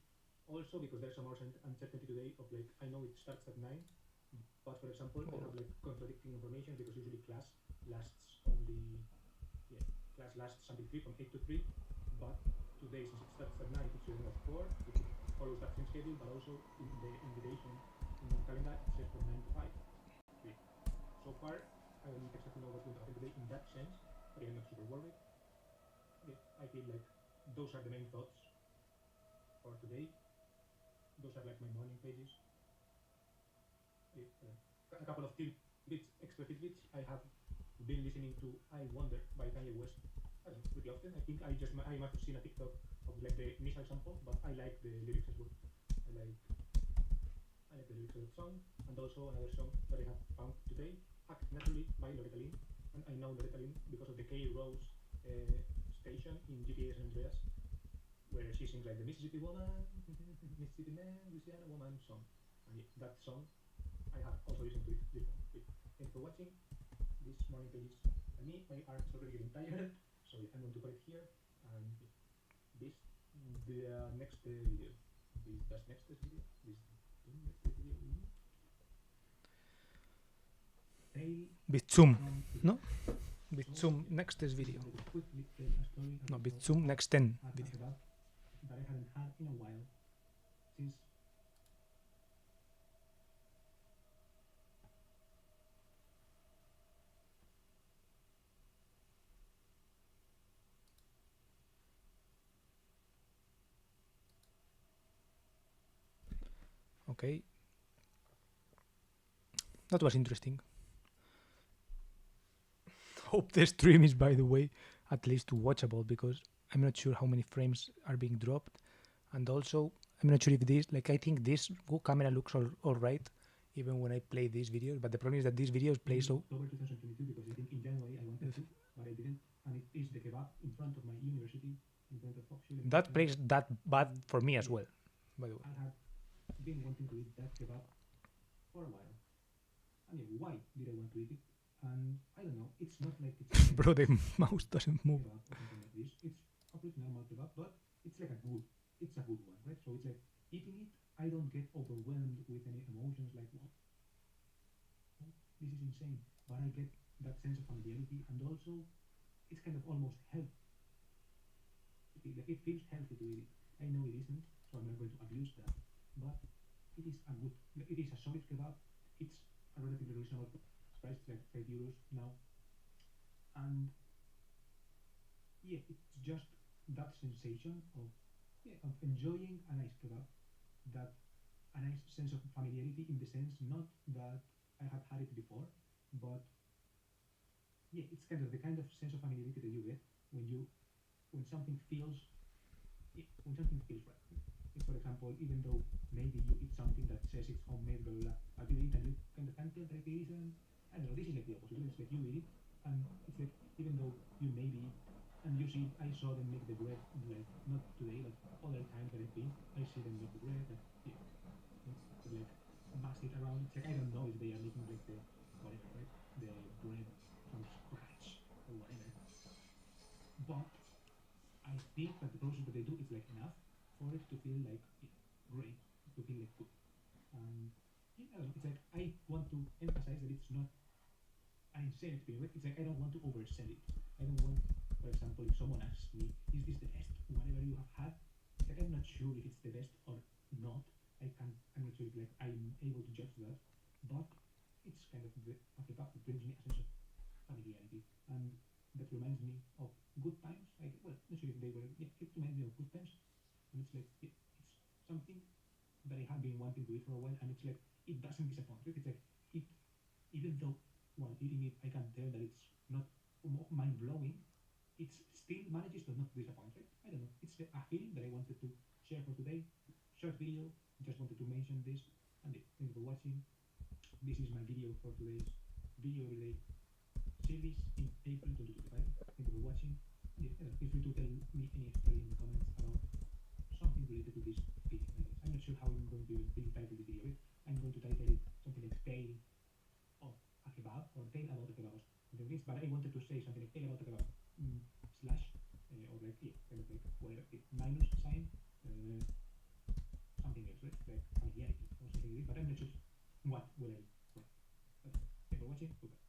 Also because there's some more uncertainty today of like, I know it starts at 9, but for example, I have like contradicting information because usually class lasts only, yeah, class lasts until 3, from 8 to 3, but today, since it starts at 9, it's showing at 4, if it follows that same schedule, but also in the invitation in our calendar, it says from 9 to 5. Yeah. So far, I don't exactly know what's going to happen today in that sense, but I'm not super worried. Yeah, I feel like those are the main thoughts for today. Those are like my morning pages. A couple of tidbits, extra tidbits. I have been listening to "I Wonder" by Kanye West pretty often. I think I must have seen a TikTok of like the initial sample, but I like the lyrics as well. I like the lyrics of that song, and also another song that I have found today, "Act Naturally" by Loretta Lynn. And I know Loretta Lynn because of the K Rose station in GTA San Andreas, where she sings like the Mississippi Woman, Mississippi Man, Louisiana Woman song. And yeah, that song, I have also listened to it before. Thanks for watching this morning pages. And me, my arm is already getting tired, so yeah, I'm going to put it here. And this, the next video. This next video. Bitsum, no? Bitsum next is video. No, Bitsum next 10 video. That I haven't had in a while since. Okay. That was interesting. Hope the stream is, by the way, at least watchable, because I'm not sure how many frames are being dropped. And also, I'm not sure if this, like, I think this camera looks all right, even when I play these videos. But the problem is that these videos play so. October 2022, because I think in January I wanted to, but I didn't. And it is the kebab in front of my university, in front of Foxhill. That plays that bad for me as well, by the way. I have been wanting to eat that kebab for a while. And yeah, why did I want to eat it? And I don't know. It's not like it's. Bro, the mouse doesn't move. Kebab or something like this. It's a pretty normal kebab, but it's like it's a good one, right? So it's like eating it, I don't get overwhelmed with any emotions like, wow, this is insane. But I get that sense of familiarity, and also it's kind of almost healthy. Like it feels healthy to eat it. I know it isn't, so I'm not going to abuse that. But it is a good, it is a solid kebab. It's a relatively reasonable price, like €5 now, and yeah, it's just that sensation of of enjoying a nice kebab, that a nice sense of familiarity in the sense not that I have had it before, but yeah, it's kind of the kind of sense of familiarity that you get when you when something feels when something feels right. For example, even though maybe you eat something that says it's homemade, blah blah blah, but you eat and you kind of can tell that it isn't. I don't know. This is like the opposite. It's like you eat it, and it's like even though you maybe and you see, I saw them make the bread like not today, like other times that I've been. I see them make the bread, like yeah, like mass it around. It's like I don't know if they are making like the whatever, right? The bread from scratch or whatever. But I think that the process that they do is like enough for it to feel like yeah, great, to feel like good. Yeah, I don't know, it's like I want to emphasize that it's not an insane experience. It's like I don't want to oversell it. I don't want, for example, if someone asks me, "Is this the best whatever you have had?" It's like I'm not sure if it's the best or not. I'm not sure if like I'm able to judge that. But it's kind of the a kebab that brings me a sense of familiarity, and that reminds me of good times. Like, well, not sure if they were. Yeah, it reminds me of good times, and it's like it's something that I have been wanting to eat for a while, and it's like it doesn't disappoint. Right? It's like it, even though while eating it, I can tell that it's not mind blowing. It still manages to not disappoint. Right? I don't know. It's a feeling that I wanted to share for today. Short video. Just wanted to mention this, and thank you for watching. This is my video for today's video relay series in April 2025. Thank you for watching. Yeah, feel free to tell me any story in the comments about something related to this feeling. I guess I'm not sure how I'm going to title the video. I'm going to title it something like "Tale of a Kebab" or "Tale about a Kebab" or something like this. But I wanted to say something like "Tale about a Kebab" slash or like yeah, kind of like whatever minus sign something else, right? Like familiarity or something like this. But I'm not sure what will I write. But thank you for watching. Goodbye.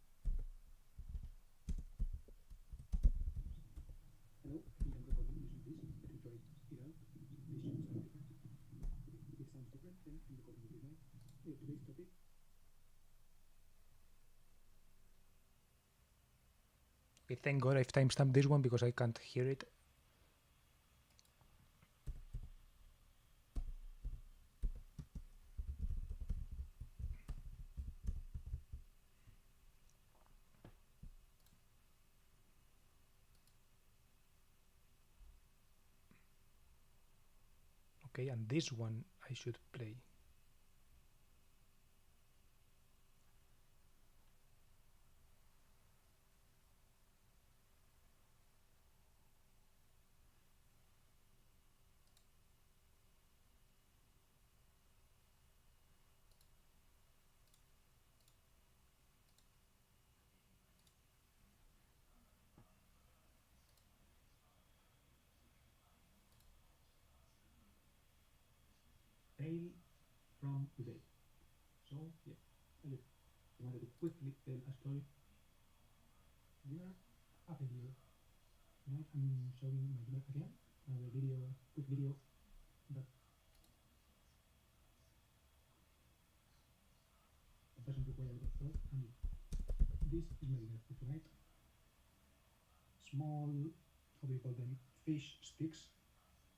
Hello, I think I'm recording using this. Let me try it out. This should sound different. If it sounds different, then I'm recording with this mic. Today's topic. Okay, thank God I've timestamped this one because I can't hear it. Okay, and this one I should play. Tale from today. So yeah, I just wanted to quickly tell a story. We are half a year. Tonight I'm showing my dinner again. Another video, quick video that doesn't require a lot of thought. And this is my dinner for tonight. Small, how do you call them? Fish sticks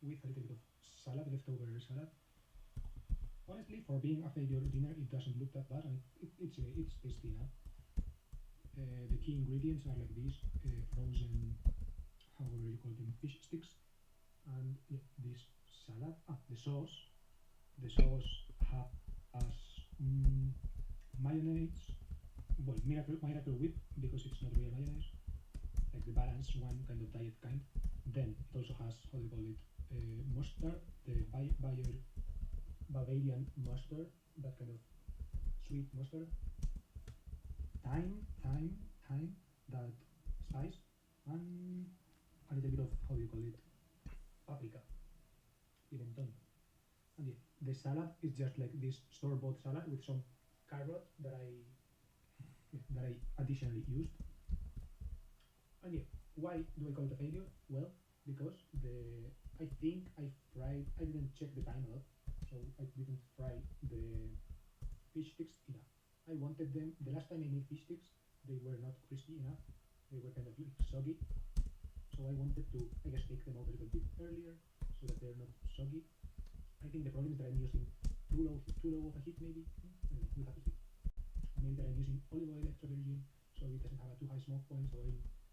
with a little bit of salad, leftover salad. Honestly, for being a failure dinner, it doesn't look that bad, and it's tasty enough. The key ingredients are like these frozen, however you call them, fish sticks, and yeah, this salad. The sauce. The sauce has mayonnaise. Well, miracle whip because it's not real mayonnaise, like the balanced one, kind of diet kind. Then it also has how do you call it? Mustard, the Bavarian mustard, that kind of sweet mustard. Thyme, that spice, and a little bit of how do you call it? Paprika, pimentón. And yeah, the salad is just like this store-bought salad with some carrot that I that I additionally used. And yeah, why do I call it a failure? Well, because I think I didn't check the time a lot, so I didn't fry the fish sticks enough. I wanted them, the last time I made fish sticks, they were not crispy enough, they were kind of like soggy, so I wanted to, I guess, take them out a little bit earlier so that they're not soggy. I think the problem is that I'm using too low of a heat maybe. I don't know, we'll have to see. Maybe that I'm using olive oil extra virgin, so it doesn't have a too high smoke point, so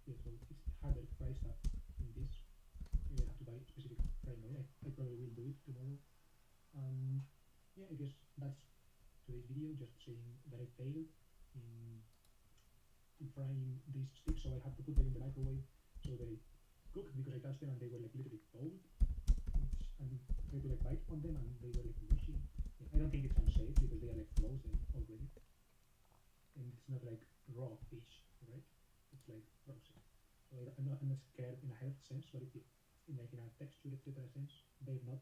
so it's harder to fry stuff in this. Maybe I have to buy specific frying oil. I probably will do it tomorrow. Yeah, I guess that's today's video, just saying that I failed in frying these sticks, so I had to put them in the microwave so they cooked because I touched them and they were like a little bit cold, and I tried to like bite on them and they were like mushy. Yeah, I don't think it's unsafe because they are like frozen already, and it's not like raw fish, right? It's like frozen. So I'm not scared in a health sense, but in like in a texture etc. sense, they're not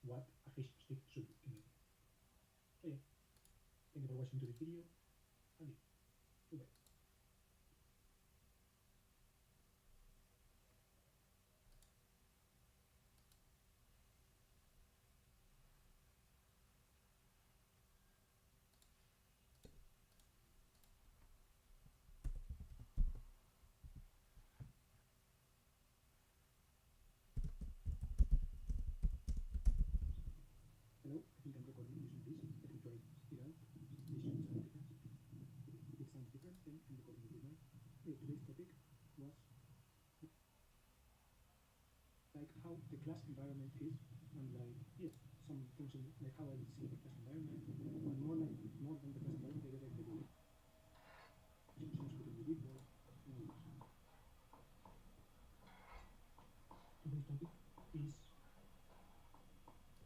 what a fish stick should be. In so yeah, thank you for watching to this video, and yeah, goodbye. Hello, I think I'm recording using this. Let me try it out. This should sound different. If it sounds different, then I'm recording it with mine. Today's topic was like how the class environment is, and like yes, some things in like how I would see the class environment, and more than the class environment, I guess like the discussions between the people and all this. Today's topic is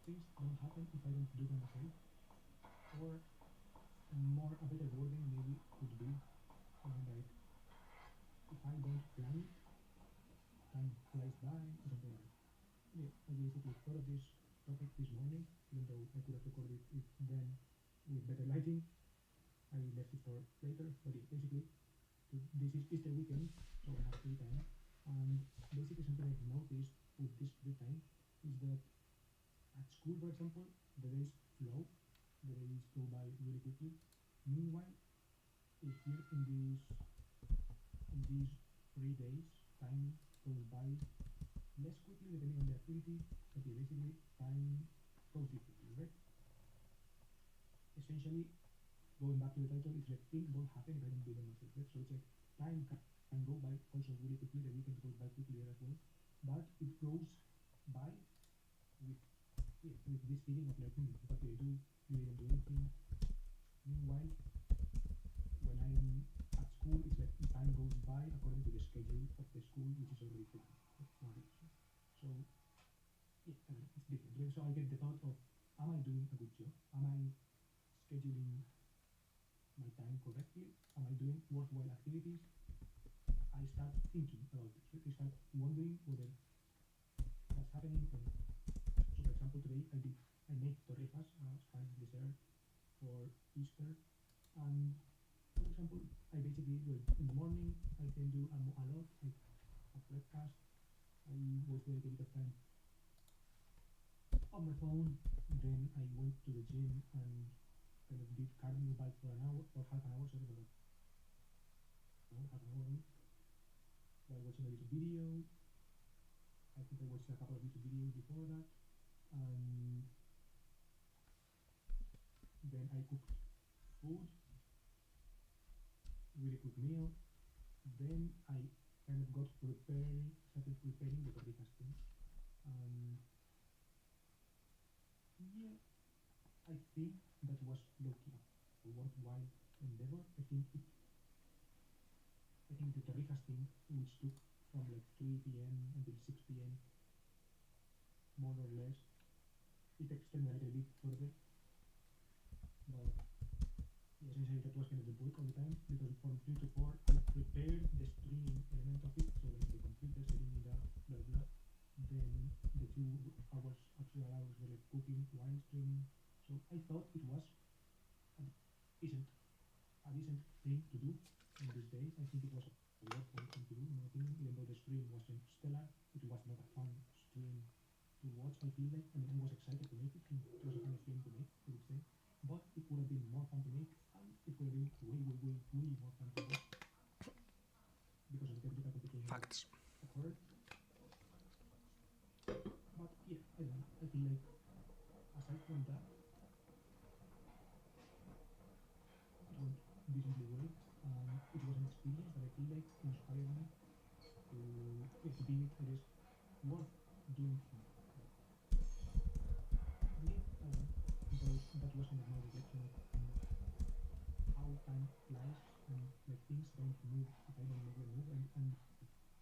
things don't happen if I don't do them myself, or more a better wording maybe could be like if I don't plan it, time flies by or something like that. Yeah, I basically thought of this topic this morning, even though I could have recorded it then with better lighting. I left it for later, but yeah, basically this is Easter weekend, so I have free time, and basically something I've noticed with this free time is that at school, for example, the days flow, the days go by really quickly. Meanwhile, if you're in these 3 days, time goes by less quickly depending on the activity, but yeah, basically time goes differently, right? Essentially, going back to the title, it's like things don't happen if I don't do them myself, right? So it's like time can go by also really quickly, the weekend goes by quickly as well, but it goes by with with this feeling of like, what do I do? Do I even do anything? Meanwhile, when I'm at school, it's like time goes by according to the schedule of the school, which is already planned. So yeah, it's different. So I get the thought of, am I doing a good job? Am I scheduling my time correctly? Am I doing worthwhile activities? I start thinking about this. Right? I start wondering whether that's happening or not. So for example, today I made torrijas, Spanish dessert for Easter, and for example, I basically in the morning I can do a lot, like a breakfast. I was dedicated of time on my phone. Then I went to the gym and kind of did cardio bike for an hour or half an hour, sorry for that. No, half an hour only. While watching a YouTube video. I think I watched a couple of YouTube videos before that. And then I cooked food, really quick meal. Then I kind of started preparing the torrijas thing. Yeah, I think that was low-key a worthwhile endeavor. I think the torrijas thing, which took from like 3 p.m. until 6 p.m. more or less, it extended a little bit further, but yeah, essentially that was kind of the bulk of the time, because from 3 to 4 I prepared the streaming element of it, so like the computer setting it up, blah blah. Then the 2 hours, actual hours were like cooking while streaming. So I thought it was a decent thing to do in these days. I think it was a worthwhile thing to do, in my opinion, even though the stream wasn't stellar. It was not a fun stream to watch. I feel like, I was excited to make it. It was a fun stream to make, I would say. But it would have been more fun to make, and it would have been way more fun to watch because of the technical complications Facts. that occurred. But yeah, I don't know. I feel like aside from that, it went decently well. It was an experience that I feel like inspired me to deem it, I guess, worth doing things. Yeah, I don't know. So that was kind of my reflection on how time flies and like things don't move if I don't make them move, and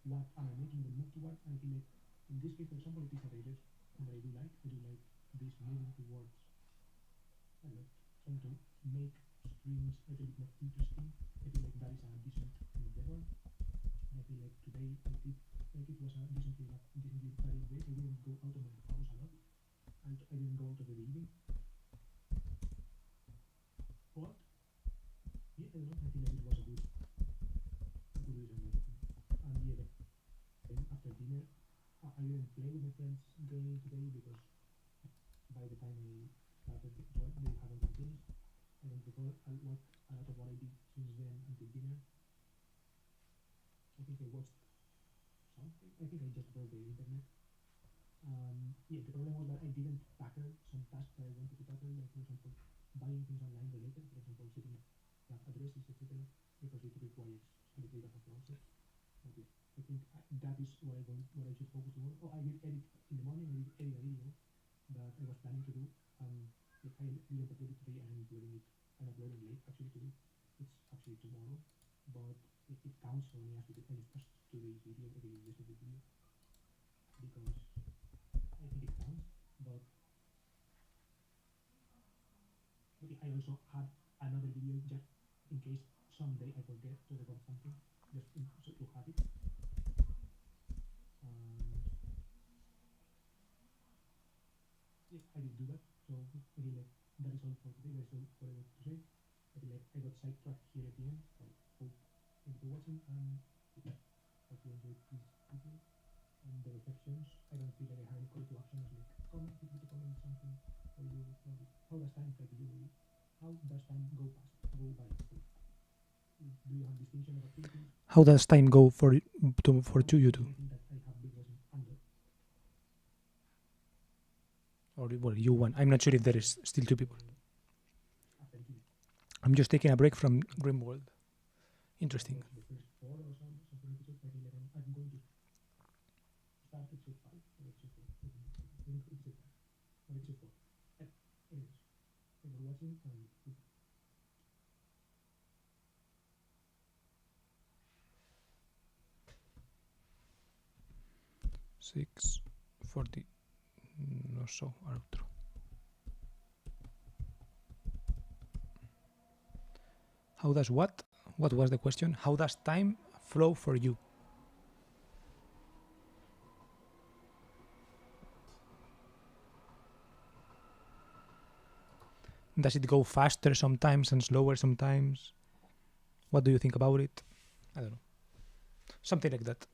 what am I making them move towards. And I feel like in this case, for example, it is a race that I do like. I do like this moving towards I like trying to make streams a little bit more interesting. I feel like that is a decent endeavor. And I feel like today I did like it was a decently varied day. I didn't go out of my house a lot. And I didn't go out of the building. But yeah, I don't know. I feel like it was a good reason. And yeah, then after dinner, I didn't play with my friends game today because by the time I started the job, they haven't been finished. I don't recall a lot of what I did since then until dinner. I think I watched something. I think I just broke the internet. Yeah, the problem was that I didn't tackle some tasks that I wanted to tackle, like for example, buying things online related, for example, setting up addresses, etc., because it requires a little bit of a process. But yeah, I think that is what I should focus on. Oh, I did edit in the morning. I did edit a video that I was planning to do. If I didn't upload it today, I'm uploading it. I'm uploading late actually today. It's actually tomorrow, but it counts for me as today's video, yesterday's video, because I think it counts. But I also had another video just in case someday I forget to record something, just so to have it. Yeah, I did do that. So really, like, that is all for today. That is all what I wanted to say. I feel like I got sidetracked here at the end. So hope thank you for watching, and yeah, hope you enjoyed this video and the reflections. I don't feel like I have any call to action as like comment, feel free to comment something, or you how does time fly to you really? How does time go by? So, do you have distinction of activities? How does time go for you two? I think that I have big lessons under. Or well, you one. I'm not sure if there is still two people. After it, I'm just taking a break from Grimworld. Interesting. the first 4 or something episodes, I feel like I'm going to start episode 5 or episode 4. I think episode 5 or episode 4. Anyways, thanks for watching, and 6:40. No so outro. How does what? What was the question? How does time flow for you? Does it go faster sometimes and slower sometimes? What do you think about it? I don't know. Something like that.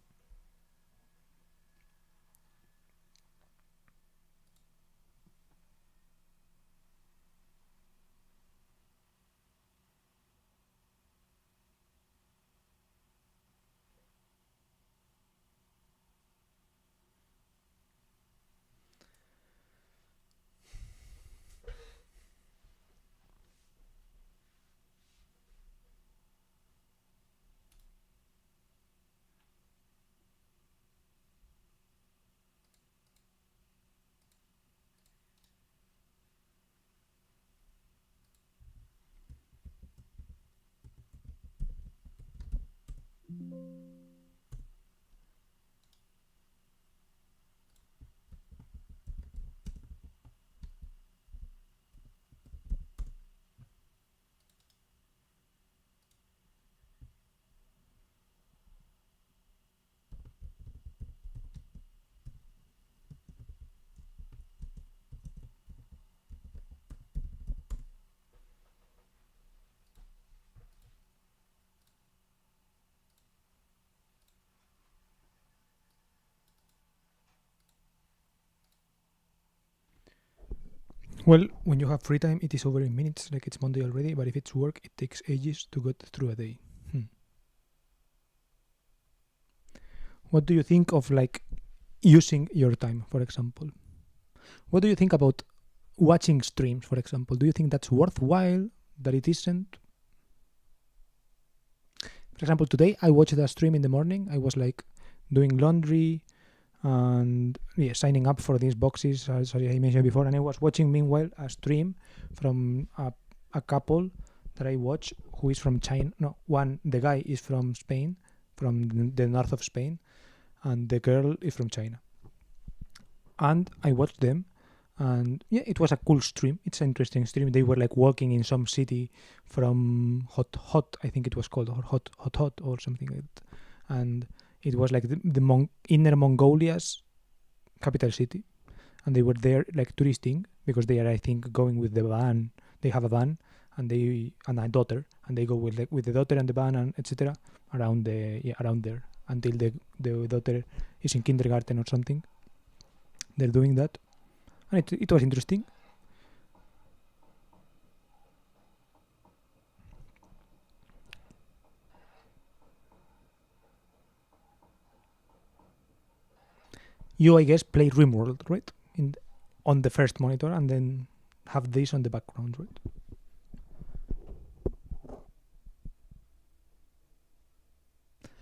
Well, when you have free time, it is over in minutes, like it's Monday already. But if it's work, it takes ages to get through a day. What do you think of like using your time, for example? What do you think about watching streams, for example? Do you think that's worthwhile? That it isn't? For example, today I watched a stream in the morning. I was like doing laundry and signing up for these boxes, as I mentioned before. And I was watching, meanwhile, a stream from a couple that I watch who is from China. No, the guy is from Spain, from the north of Spain, and the girl is from China. And I watched them, and it was a cool stream. It's an interesting stream. They were like walking in some city from Hot, I think it was called, or Hot or something like that. And it was like the Inner Mongolia's capital city, and they were there like touristing because they are, I think, going with the van. They have a van and a daughter, and they go with the daughter and the van and etc. around there until the daughter is in kindergarten or something. They're doing that, and it was interesting. You, I guess, play RimWorld, right? On the first monitor, and then have this on the background, right?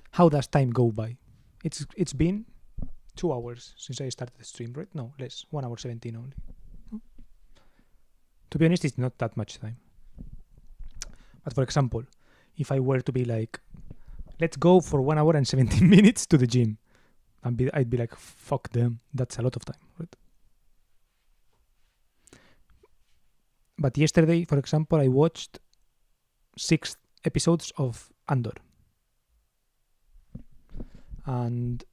How does time go by? It's been 2 hours since I started the stream, right? No, less. 1 hour 17 only. To be honest, it's not that much time. But for example, if I were to be like, let's go for 1 hour and 17 minutes to the gym, I'd be like, fuck them. That's a lot of time, right? But yesterday, for example, I watched 6 episodes of Andor. And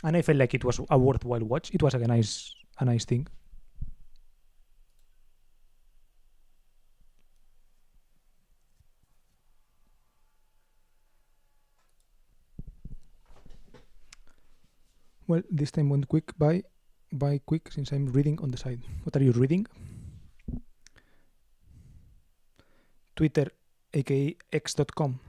I felt like it was a worthwhile watch. It was like a nice thing. Well, this time went by quick since I'm reading on the side. What are you reading? Twitter, aka x.com.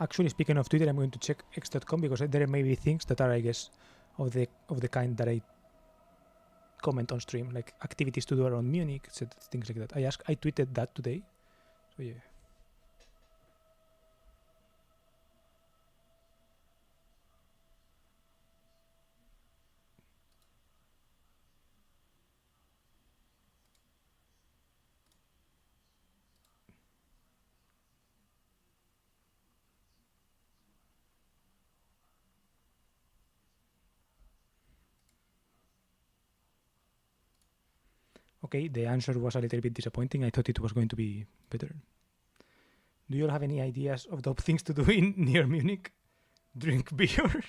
Actually, speaking of Twitter, I'm going to check x.com because there may be things that are, I guess, of the kind that I comment on stream, like activities to do around Munich, things like that. I tweeted that today. So yeah. Okay, the answer was a little bit disappointing. I thought it was going to be better. Do you all have any ideas of the things to do in near Munich? Drink beer?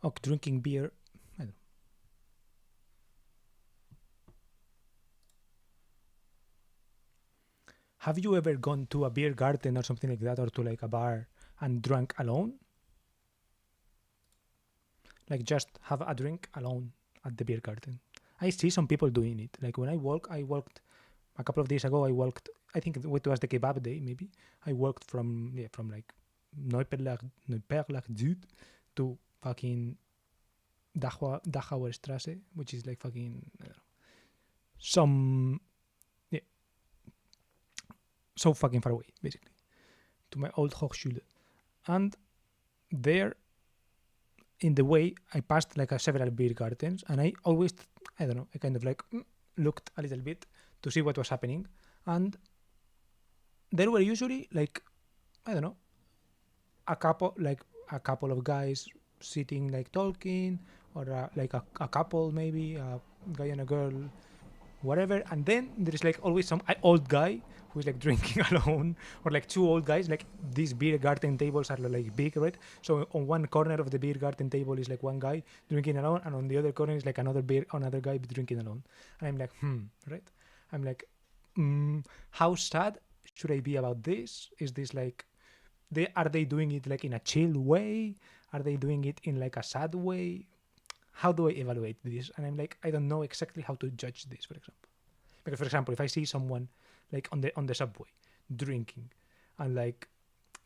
Oh, drinking beer. I don't know. Have you ever gone to a beer garden or something like that, or to like a bar and drank alone? Like just have a drink alone at the beer garden. I see some people doing it. Like when I walked a couple of days ago, I walked. I think it was the kebab day, maybe. I walked from like Neuperlach Süd to fucking Dachauer Straße, which is like fucking some so fucking far away, basically, to my old Hochschule. And there, in the way, I passed like several beer gardens, and I always, I don't know, I kind of like looked a little bit to see what was happening, and there were usually like, I don't know, a couple of guys sitting like talking, or like a couple, maybe a guy and a girl, whatever, and then there's like always some old guy who's like drinking alone, or like two old guys. Like these beer garden tables are like big, right? So on one corner of the beer garden table is like one guy drinking alone, and on the other corner is like another guy drinking alone. And I'm like, right? I'm like, how sad should I be about this? Is this like, are they doing it like in a chill way? Are they doing it in like a sad way? How do I evaluate this? And I'm like, I don't know exactly how to judge this, for example. Because, for example, if I see someone like on the subway drinking and like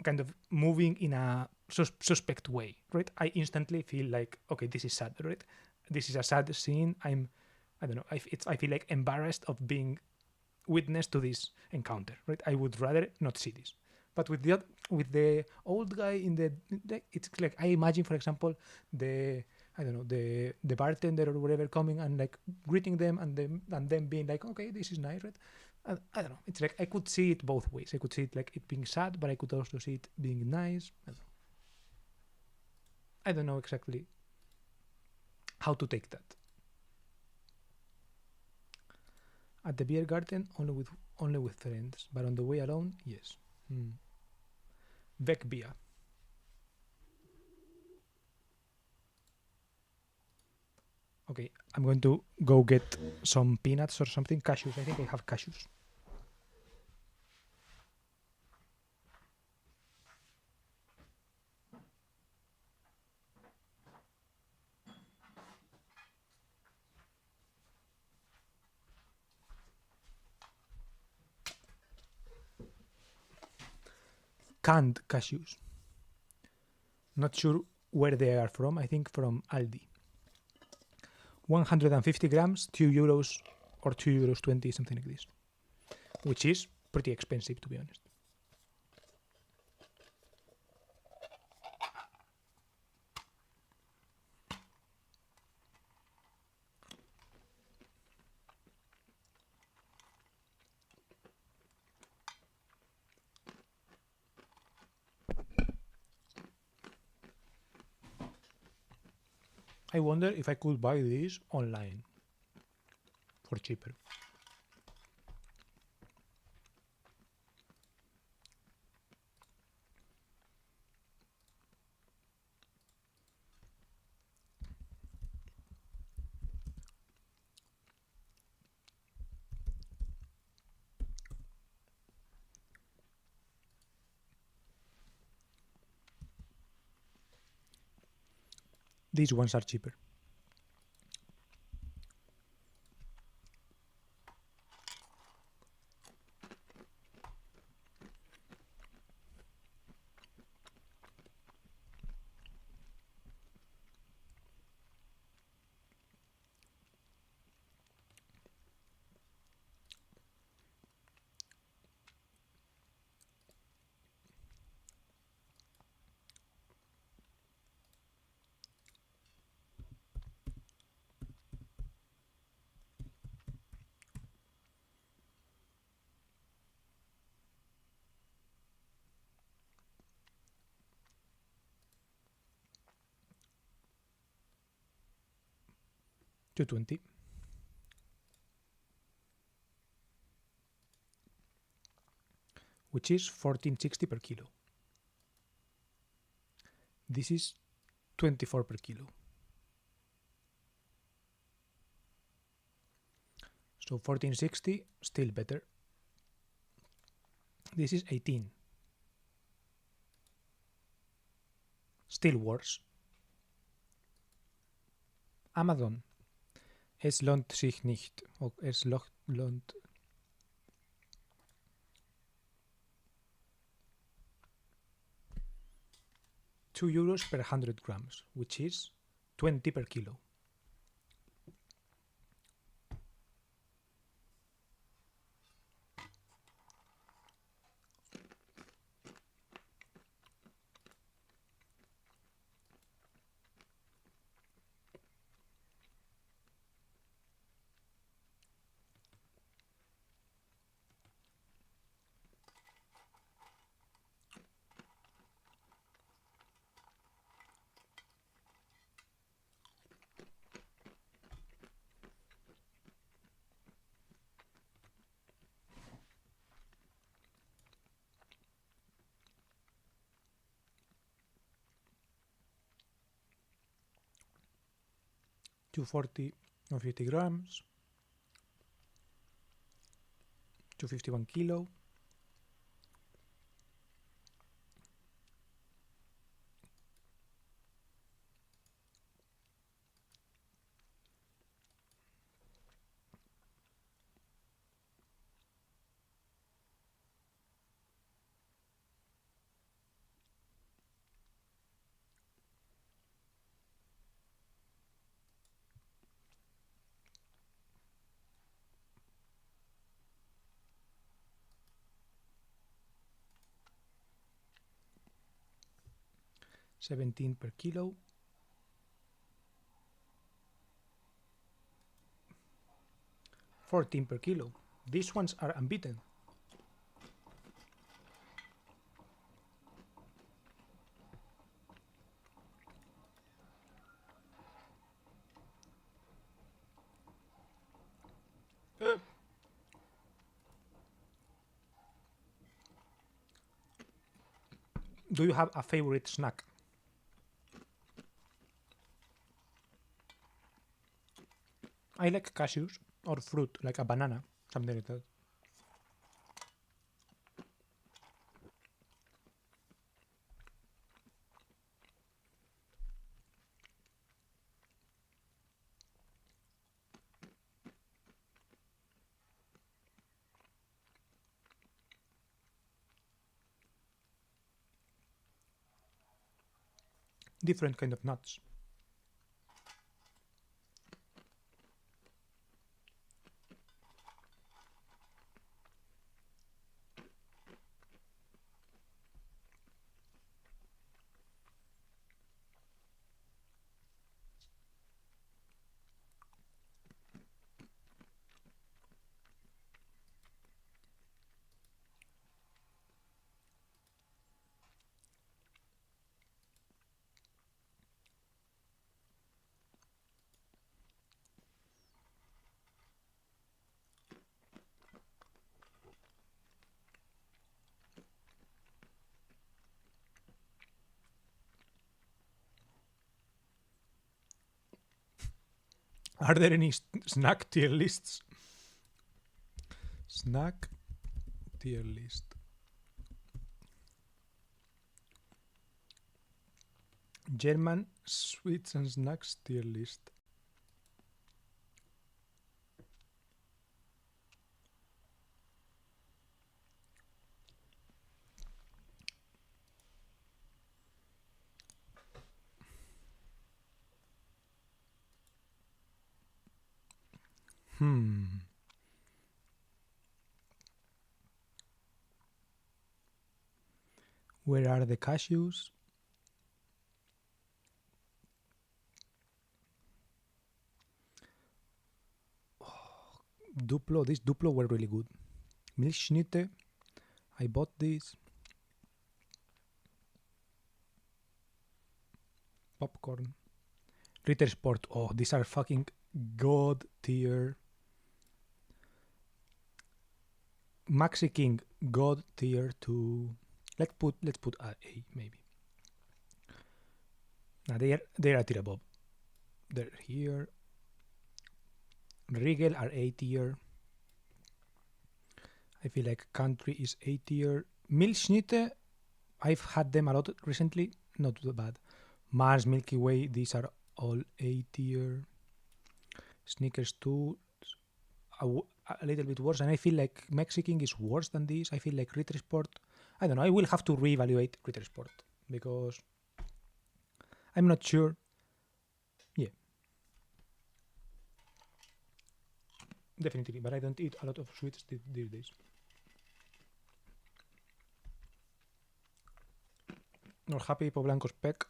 kind of moving in a suspect way, right? I instantly feel like, okay, this is sad, right? This is a sad scene. I don't know. I feel like embarrassed of being witness to this encounter, right? I would rather not see this. But with the old guy it's like, I imagine, for example, the bartender or whatever coming and like greeting them, and them being like, okay, this is nice, right? I don't know. It's like I could see it both ways. I could see it like it being sad, but I could also see it being nice. I don't know exactly how to take that. At the beer garden, only with friends, but on the way alone, yes. Weg beer. Okay, I'm going to go get some peanuts or something. Cashews. I think I have cashews. Canned cashews. Not sure where they are from. I think from Aldi. 150 grams, €2 or €2.20, something like this, which is pretty expensive, to be honest. I wonder if I could buy this online for cheaper. These ones are cheaper. $2.20. Which is $14.60 per kilo. This is $24 per kilo. So $14.60, still better. This is 18. Still worse. Amazon. Es lohnt sich nicht. Es lohnt €2 per 100 grams, which is 20 per kilo. $240 or 50 grams, 251 kilo. $17 per kilo. $14 per kilo. These ones are unbeaten. Do you have a favorite snack? I like cashews or fruit, like a banana, something like that. Different kind of nuts. Are there any snack tier lists? Snack tier list. German sweets and snacks tier list. Where are the cashews? Duplo, these Duplo were really good. Milchschnitte, I bought these. Popcorn. Ritter Sport, oh, these are fucking god tier. Maxi King, god tier 2. Let's put A maybe. Now they're a tier above. They're here. Riegel are A tier. I feel like Country is A tier. Milchschnitte, I've had them a lot recently. Not too bad. Mars, Milky Way, these are all A tier. Snickers 2, a little bit worse. And I feel like Mexican is worse than this. I feel like Ritter Sport, I don't know. I will have to reevaluate Ritter Sport because I'm not sure. Yeah. Definitely, but I don't eat a lot of sweets these days. Los Happy Hippo blancos Peck.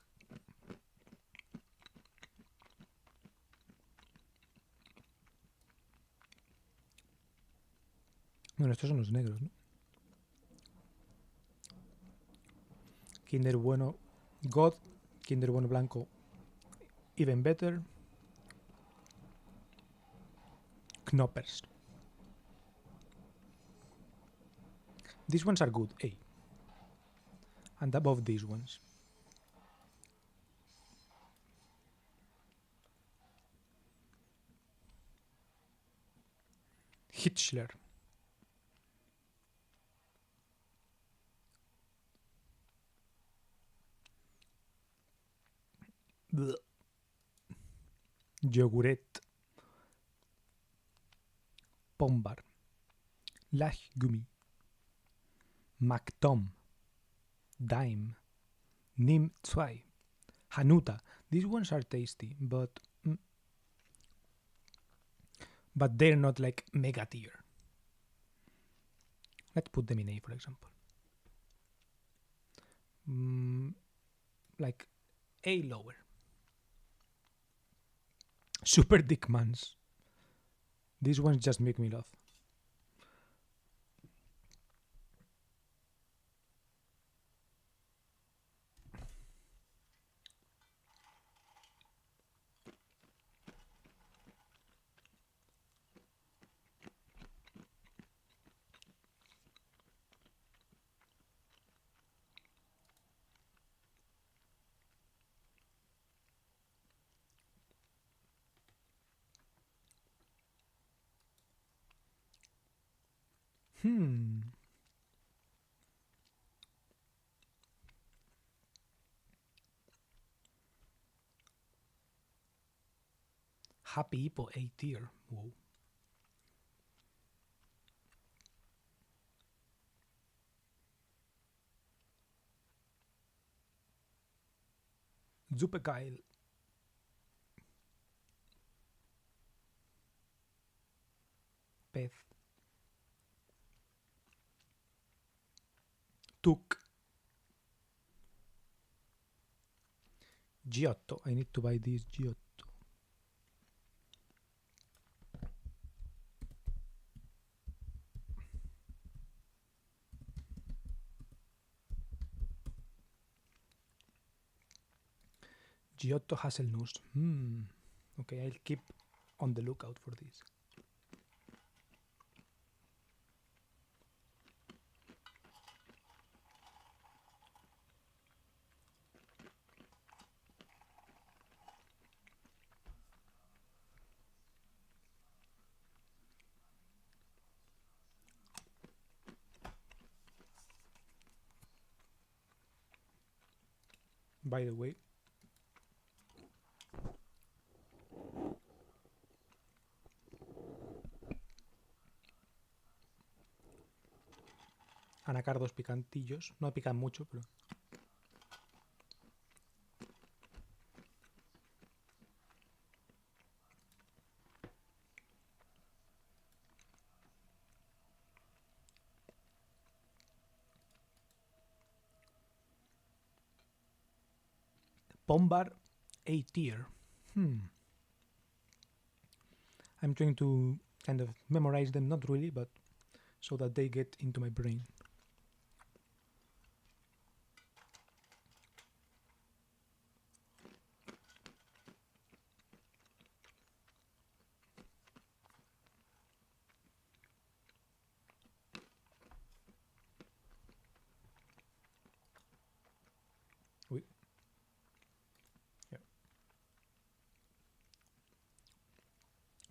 Bueno, estos son los negros, ¿no? Kinder Bueno God, Kinder Bueno blanco Even Better, Knoppers. These ones are good, A. And above these ones. Hitchler. Blech. Yoguret. Pombar. Lachgummi. Mactom. Dime. Nim 2. Hanuta. These ones are tasty, but they're not like mega tier. Let's put them in A, for example. Like A lower. Super Dickmans. These ones just make me laugh. Happy Hippo A tier. Whoa. Zupegeil. Pez. Tuk. Giotto. I need to buy this Giotto. Giotto Haselnuss. Okay, I'll keep on the lookout for this. By the way, anacardos picantillos. No pican mucho, pero... Pombar A tier. I'm trying to kind of memorize them, not really, but so that they get into my brain.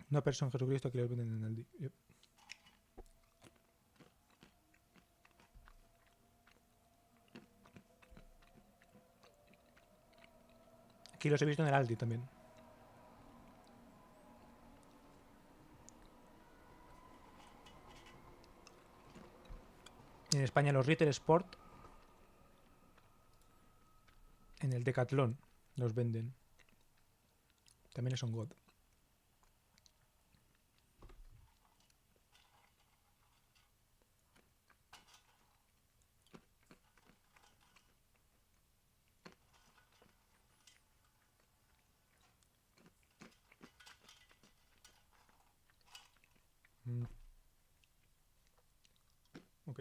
Una persona Jesucristo que los venden en Aldi. Yep. Aquí los he visto en el Aldi también. En España los Ritter Sport. En el Decathlon. Los venden. También son God. Ok.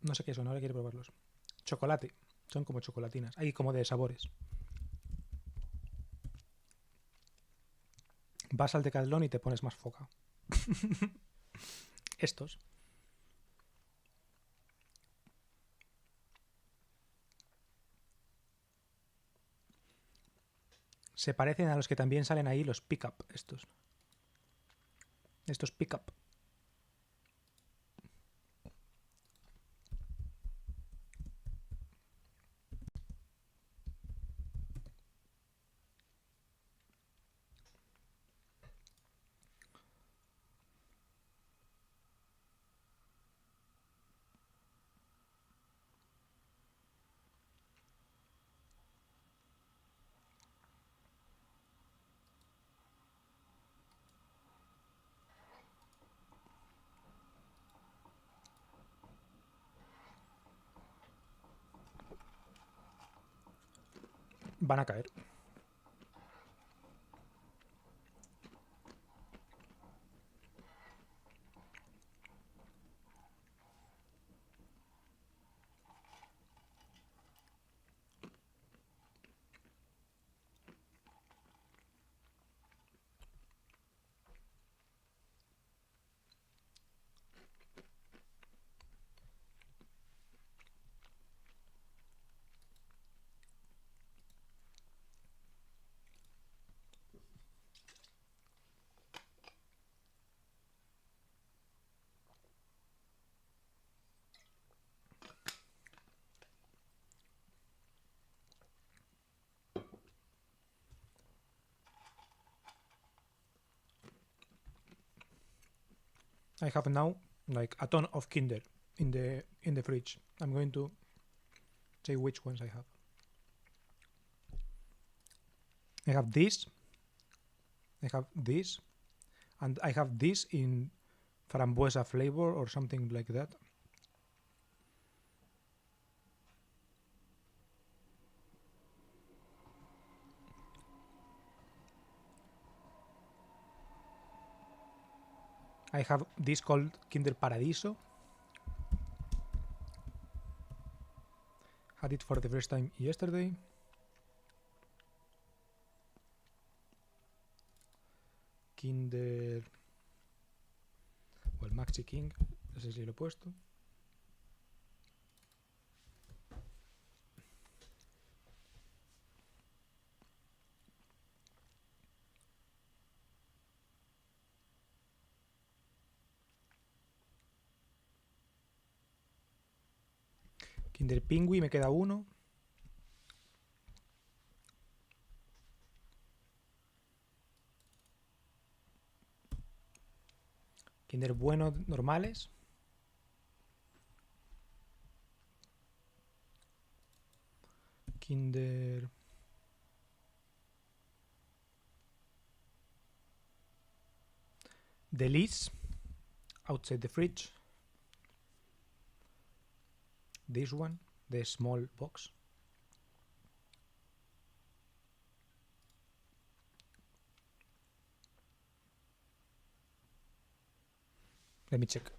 No sé qué son, ahora quiero probarlos. Chocolate. Son como chocolatinas. Hay como de sabores. Vas al Decathlon y te pones más foca. Estos. Se parecen a los que también salen ahí, los pick-up. Estos. Estos pick-up. Van a caer. I have now like a ton of Kinder in the fridge. I'm going to say which ones I have. I have this. I have this. And I have this in frambuesa flavor or something like that. I have this called Kinder Paradiso. Had it for the first time yesterday. Kinder... o el Maxi King, no sé si lo he puesto. Kinder Pingui me queda uno. Kinder Bueno normales. Kinder... Delice outside the fridge. This one, the small box. Let me check.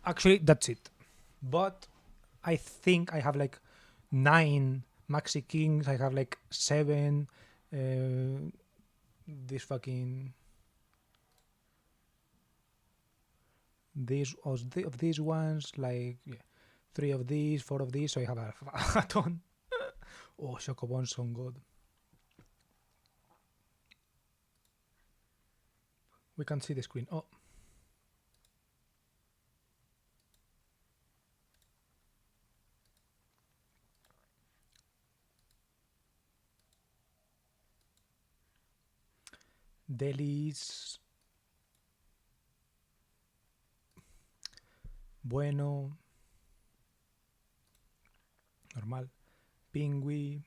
Actually, that's it. But I think I have like 9 Maxi Kings. I have like 7. This fucking of these ones, like 3 of these, 4 of these. So I have a ton. Oh, Chocobons on God. We can see the screen. Oh. Delis. Bueno. Normal. Pingui.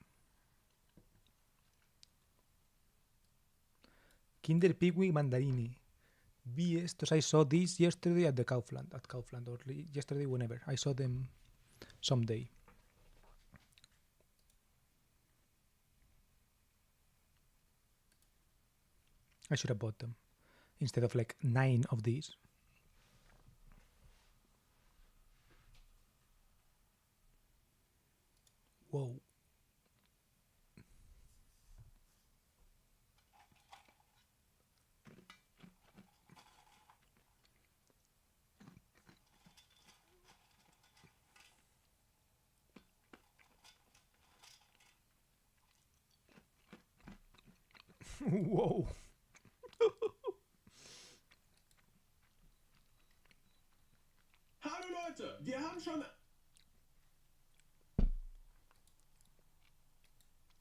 Kinder Pingui Mandarini. Estos, I saw these yesterday at Kaufland, or yesterday, whenever. I saw them someday. I should have bought them instead of like 9 of these. Whoa. Whoa. Hallo Leute, wir haben schon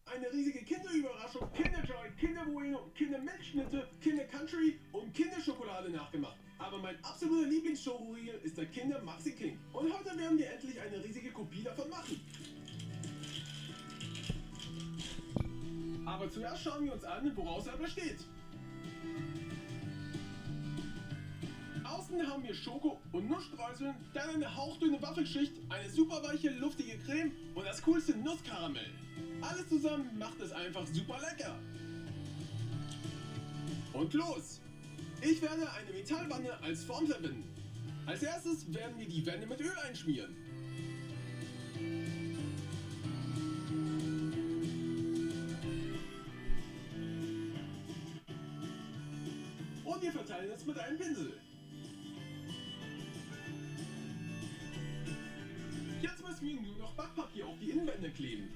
eine riesige Kinderüberraschung, Kinderjoy, Kinderbueno, Kindermilchschnitte, Kinder-Country und Kinderschokolade nachgemacht. Aber mein absoluter Lieblings-Schokoriegel ist der Kinder Maxi King. Und heute werden wir endlich eine riesige Kopie davon machen. Aber zuerst schauen wir uns an, woraus er besteht. Außen haben wir Schoko- und Nussstreuseln, dann eine hauchdünne Waffelschicht, eine super weiche, luftige Creme und das coolste Nusskaramell. Alles zusammen macht es einfach super lecker. Und los! Ich werde eine Metallwanne als Form verwenden. Als erstes werden wir die Wände mit Öl einschmieren. Und wir verteilen es mit einem Pinsel. Jetzt müssen wir nur noch Backpapier auf die Innenwände kleben.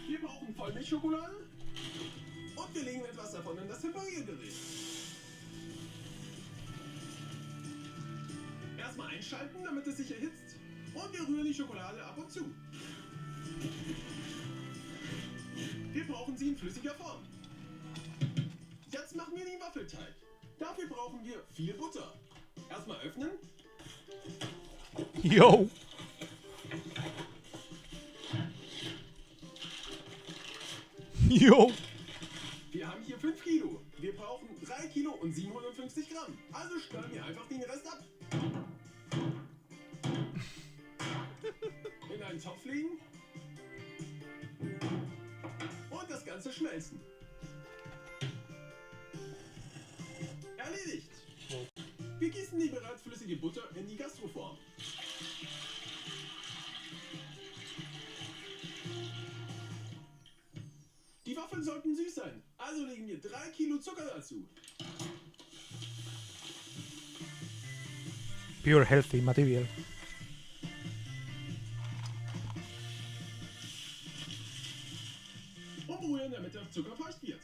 Wir brauchen Vollmilchschokolade und wir legen etwas davon in das Separiergerät. Erstmal einschalten, damit es sich erhitzt und wir rühren die Schokolade ab und zu. Wir brauchen sie in flüssiger Form. Jetzt machen wir den Waffelteig. Dafür brauchen wir viel Butter. Erstmal öffnen. Yo. Yo. Wir haben hier 5 Kilo. Wir brauchen 3 Kilo und 750 Gramm. Also schneiden wir einfach den Rest ab. In einen Topf legen. Und das Ganze schmelzen. Erledigt! Wir gießen die bereits flüssige Butter in die Gastroform. Die Waffeln sollten süß sein, also legen wir 3 Kilo Zucker dazu. Pure healthy material. Umrühren, damit der Zucker feucht wird.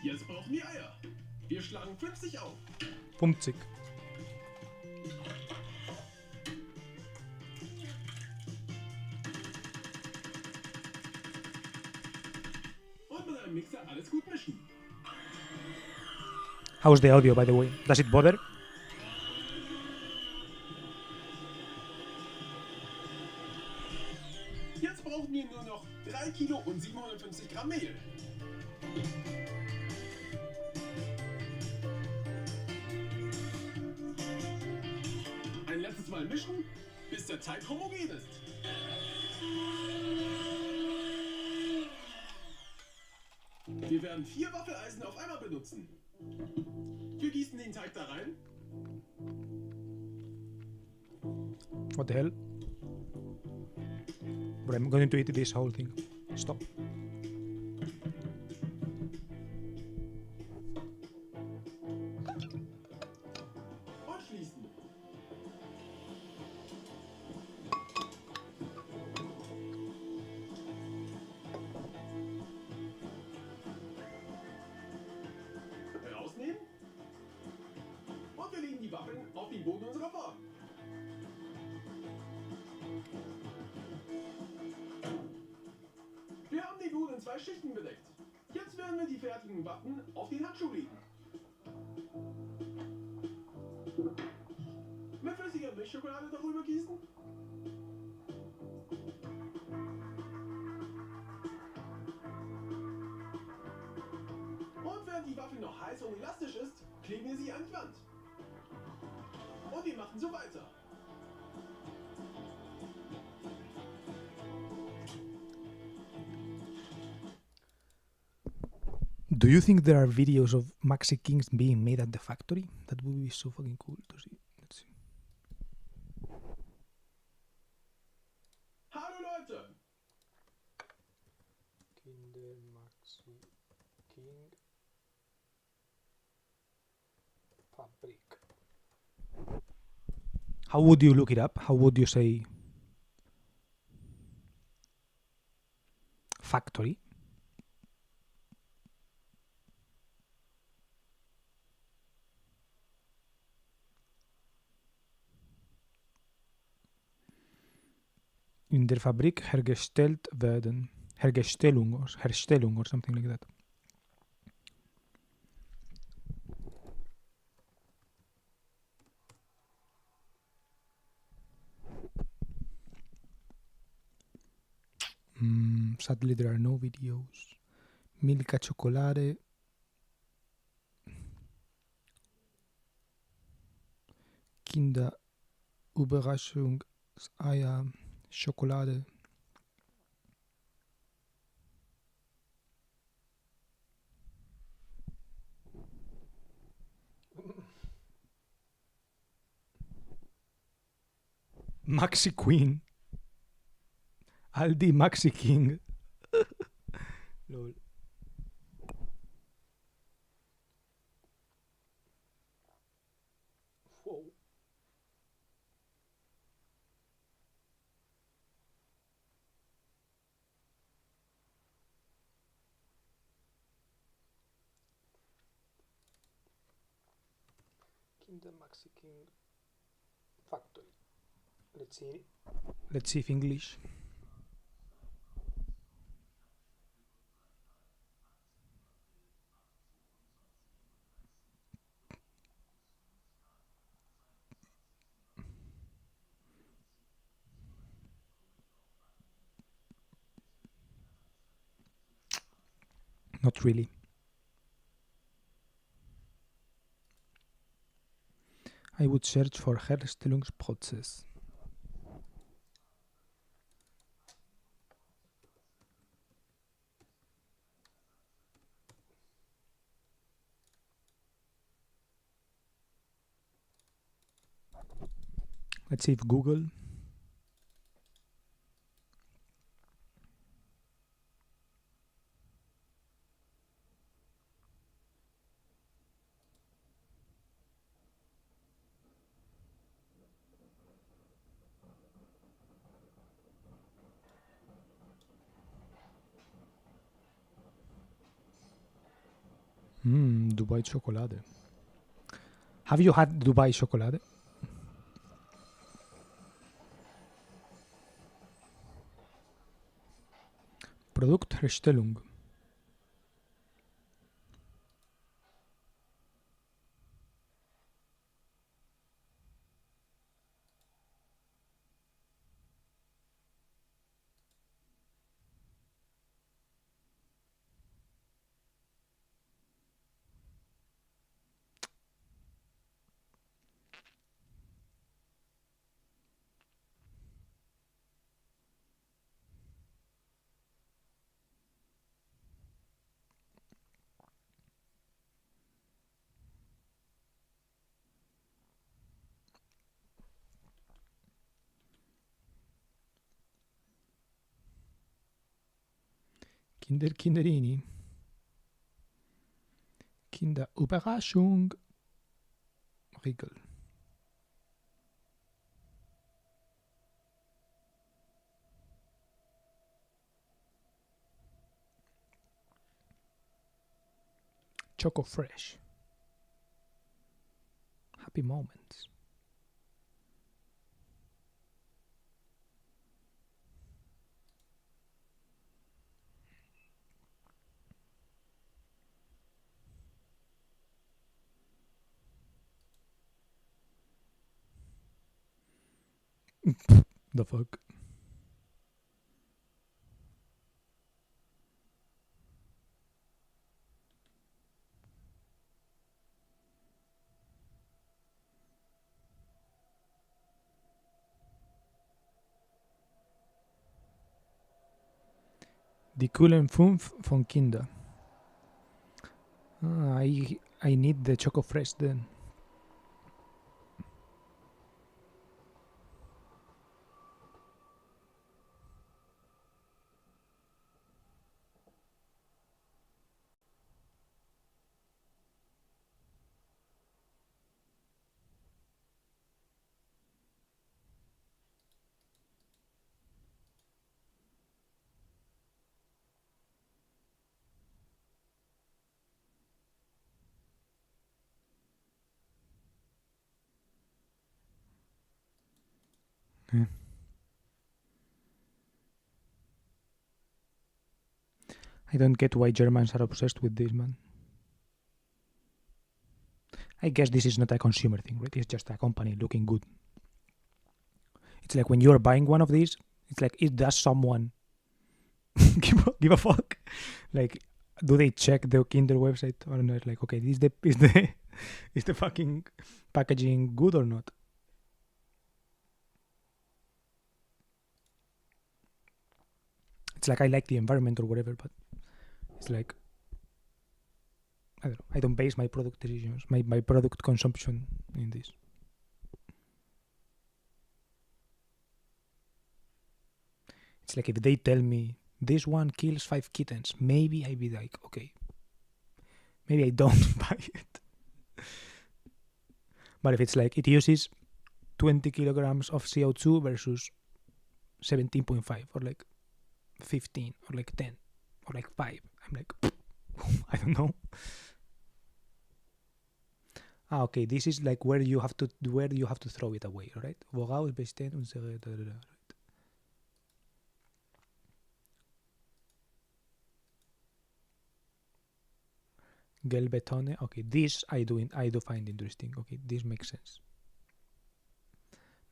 Jetzt brauchen wir Eier. Wir schlagen 50 auf. 50. Und mit einem Mixer alles gut mischen. How's the audio, by the way? Does it bother? Jetzt brauchen wir nur noch 3 Kilo und 750 Gramm Mehl. Ein Erstes Mal mischen, bis der Teig homogen ist. Wir werden 4 Waffeleisen auf einmal benutzen. Wir gießen den Teig da rein. What the hell? But I'm going to eat this whole thing. Stop. Und schließen. Rausnehmen. Und wir legen die Waffeln auf den Boden unserer Form. Wir haben den Boden in 2 Schichten bedeckt. Jetzt werden wir die fertigen Waffen auf den Handschuh legen. Mit flüssiger Milchschokolade darüber gießen. Und während die Waffel noch heiß und elastisch ist, kleben wir sie an die Wand. Und wir machen so weiter. Do you think there are videos of Maxi Kings being made at the factory? That would be so fucking cool to see. Let's see. Hallo Leute! Kinder Maxi King Fabrik. How would you look it up? How would you say factory? In der Fabrik hergestellt werden. Herstellung or something like that. Sadly, there are no videos. Milka Chocolade. Kinder Überraschungseier. Schokolade. Maxi Queen. Aldi Maxi King. Lol. Whoa. Kinder Maxi King Factory. Let's see. Let's see if English. Not really. I would search for Herstellungsprozess. Let's see if Google. Dubai Schokolade. Have you had Dubai Schokolade? Produktherstellung. Kinderini. Kinderüberraschung. Riegel. Choco Fresh. Happy moments. The fuck? Die coolen 5 von Kinder. I need the Choco Fresh then. Yeah. I don't get why Germans are obsessed with this, man. I guess this is not a consumer thing, right? It's just a company looking good. It's like when you're buying one of these, it's like, does someone give a fuck? Like, do they check the Kinder website or not? Like, okay, is the fucking packaging good or not? It's like I like the environment or whatever, but it's like I don't know. I don't base my product decisions, my product consumption in this. It's like if they tell me this one kills 5 kittens, maybe I'd be like, okay, maybe I don't buy it. But if it's like it uses 20 kilograms of CO2 versus 17.5 or like 15 or like 10 or like 5, I'm like, I don't know. Okay, this is like where you have to throw it away, right? Woraus besteht unsere gelbe Tonne. Okay, this I do find interesting. Okay, this makes sense.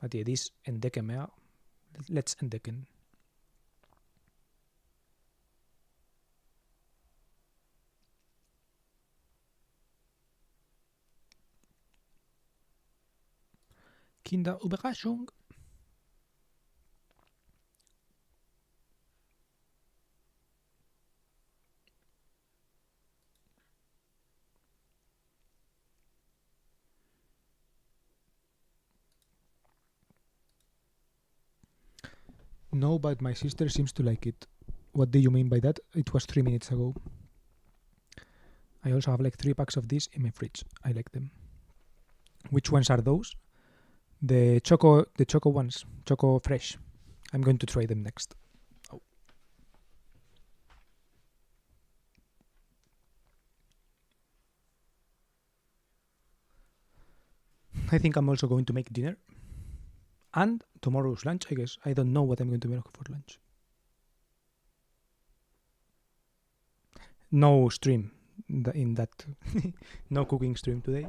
But yeah, this entdecken mehr. Let's entdecken. Kinderüberraschung. No, but my sister seems to like it. What do you mean by that? It was 3 minutes ago. I also have like 3 packs of this in my fridge. I like them. Which ones are those? The choco ones, Choco Fresh. I'm going to try them next. Oh. I think I'm also going to make dinner. And tomorrow's lunch, I guess. I don't know what I'm going to make for lunch. No stream in that. No cooking stream today.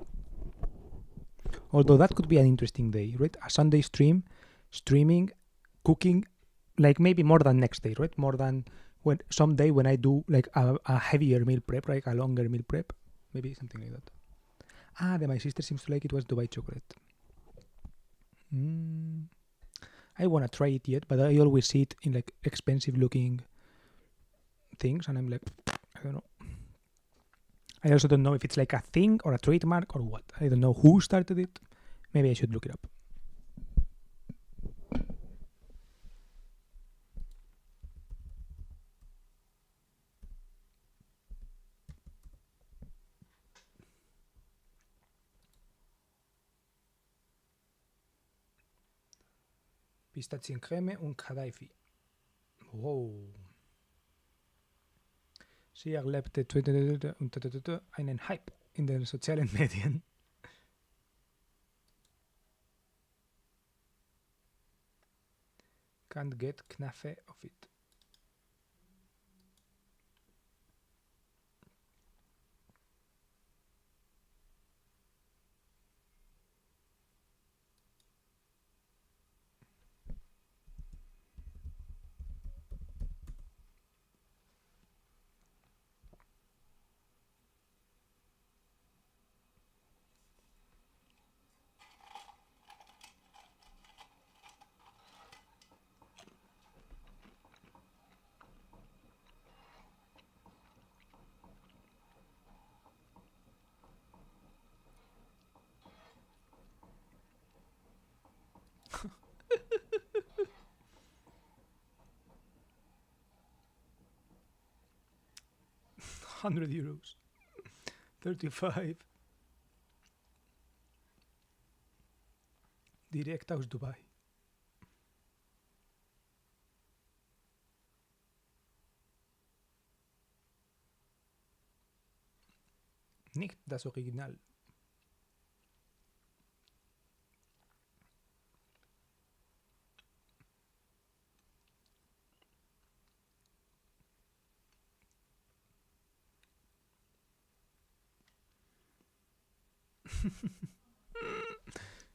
Although that could be an interesting day, right? A Sunday stream, streaming, cooking, like maybe more than next day, right? More than someday when I do like a heavier meal prep, like a longer meal prep. Maybe something like that. That my sister seems to like it was Dubai chocolate. I want to try it yet, but I always see it in like expensive looking things and I'm like, I don't know. I also don't know if it's like a thing or a trademark or what. I don't know who started it. Maybe I should look it up. Pistazienkreme und Kadaifi. Wow. Sie erlebte einen Hype in den sozialen Medien. Can't get Knafe of it. €100. 35. Direkt aus Dubai. Nicht das Original.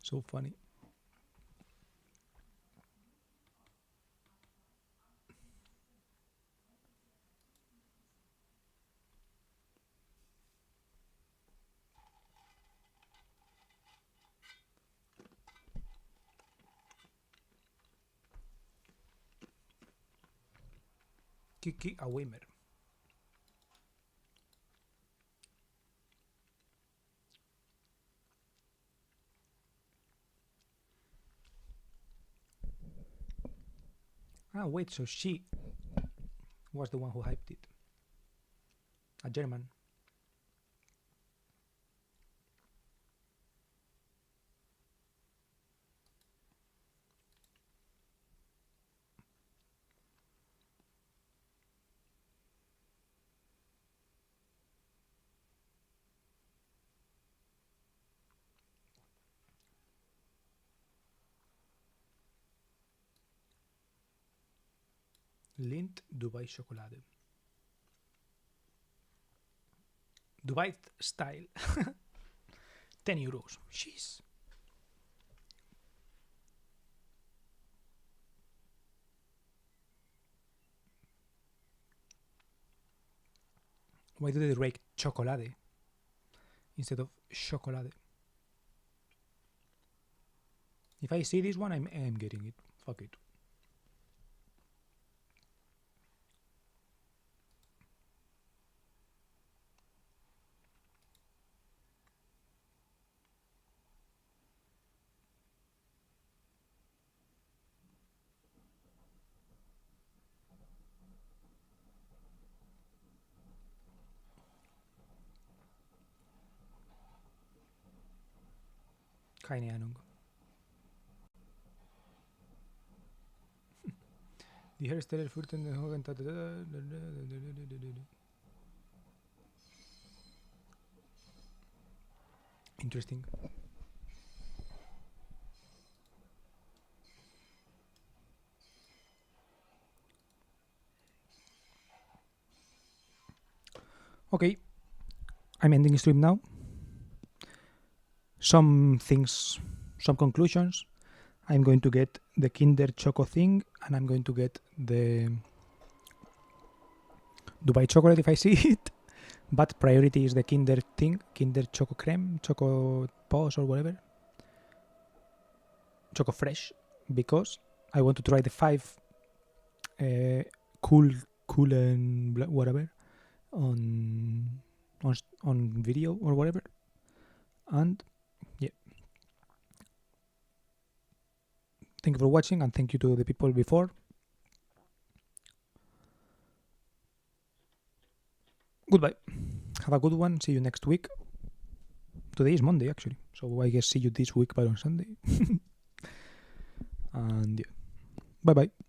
So funny. Kiki Awimer. Ah, wait, so she was the one who hyped it. A German. Lindt Dubai Schokolade. Dubai style. €10. Jeez. Why do they rake chocolate instead of chocolate? If I see this one, I'm getting it. Fuck it. Keine Ahnung. Die Hersteller führten den hohen Interesting. Okay, I'm ending stream now. Some things, some conclusions. I'm going to get the Kinder Choco thing, and I'm going to get the Dubai chocolate if I see it. But priority is the Kinder thing, Kinder Choco Creme, Choco Pause or whatever. Choco Fresh, because I want to try the 5 cool and whatever on video or whatever. And yeah, thank you for watching, and thank you to the people before. Goodbye. Have a good one. See you next week. Today is Monday actually, so I guess see you this week but on Sunday. And yeah. Bye bye.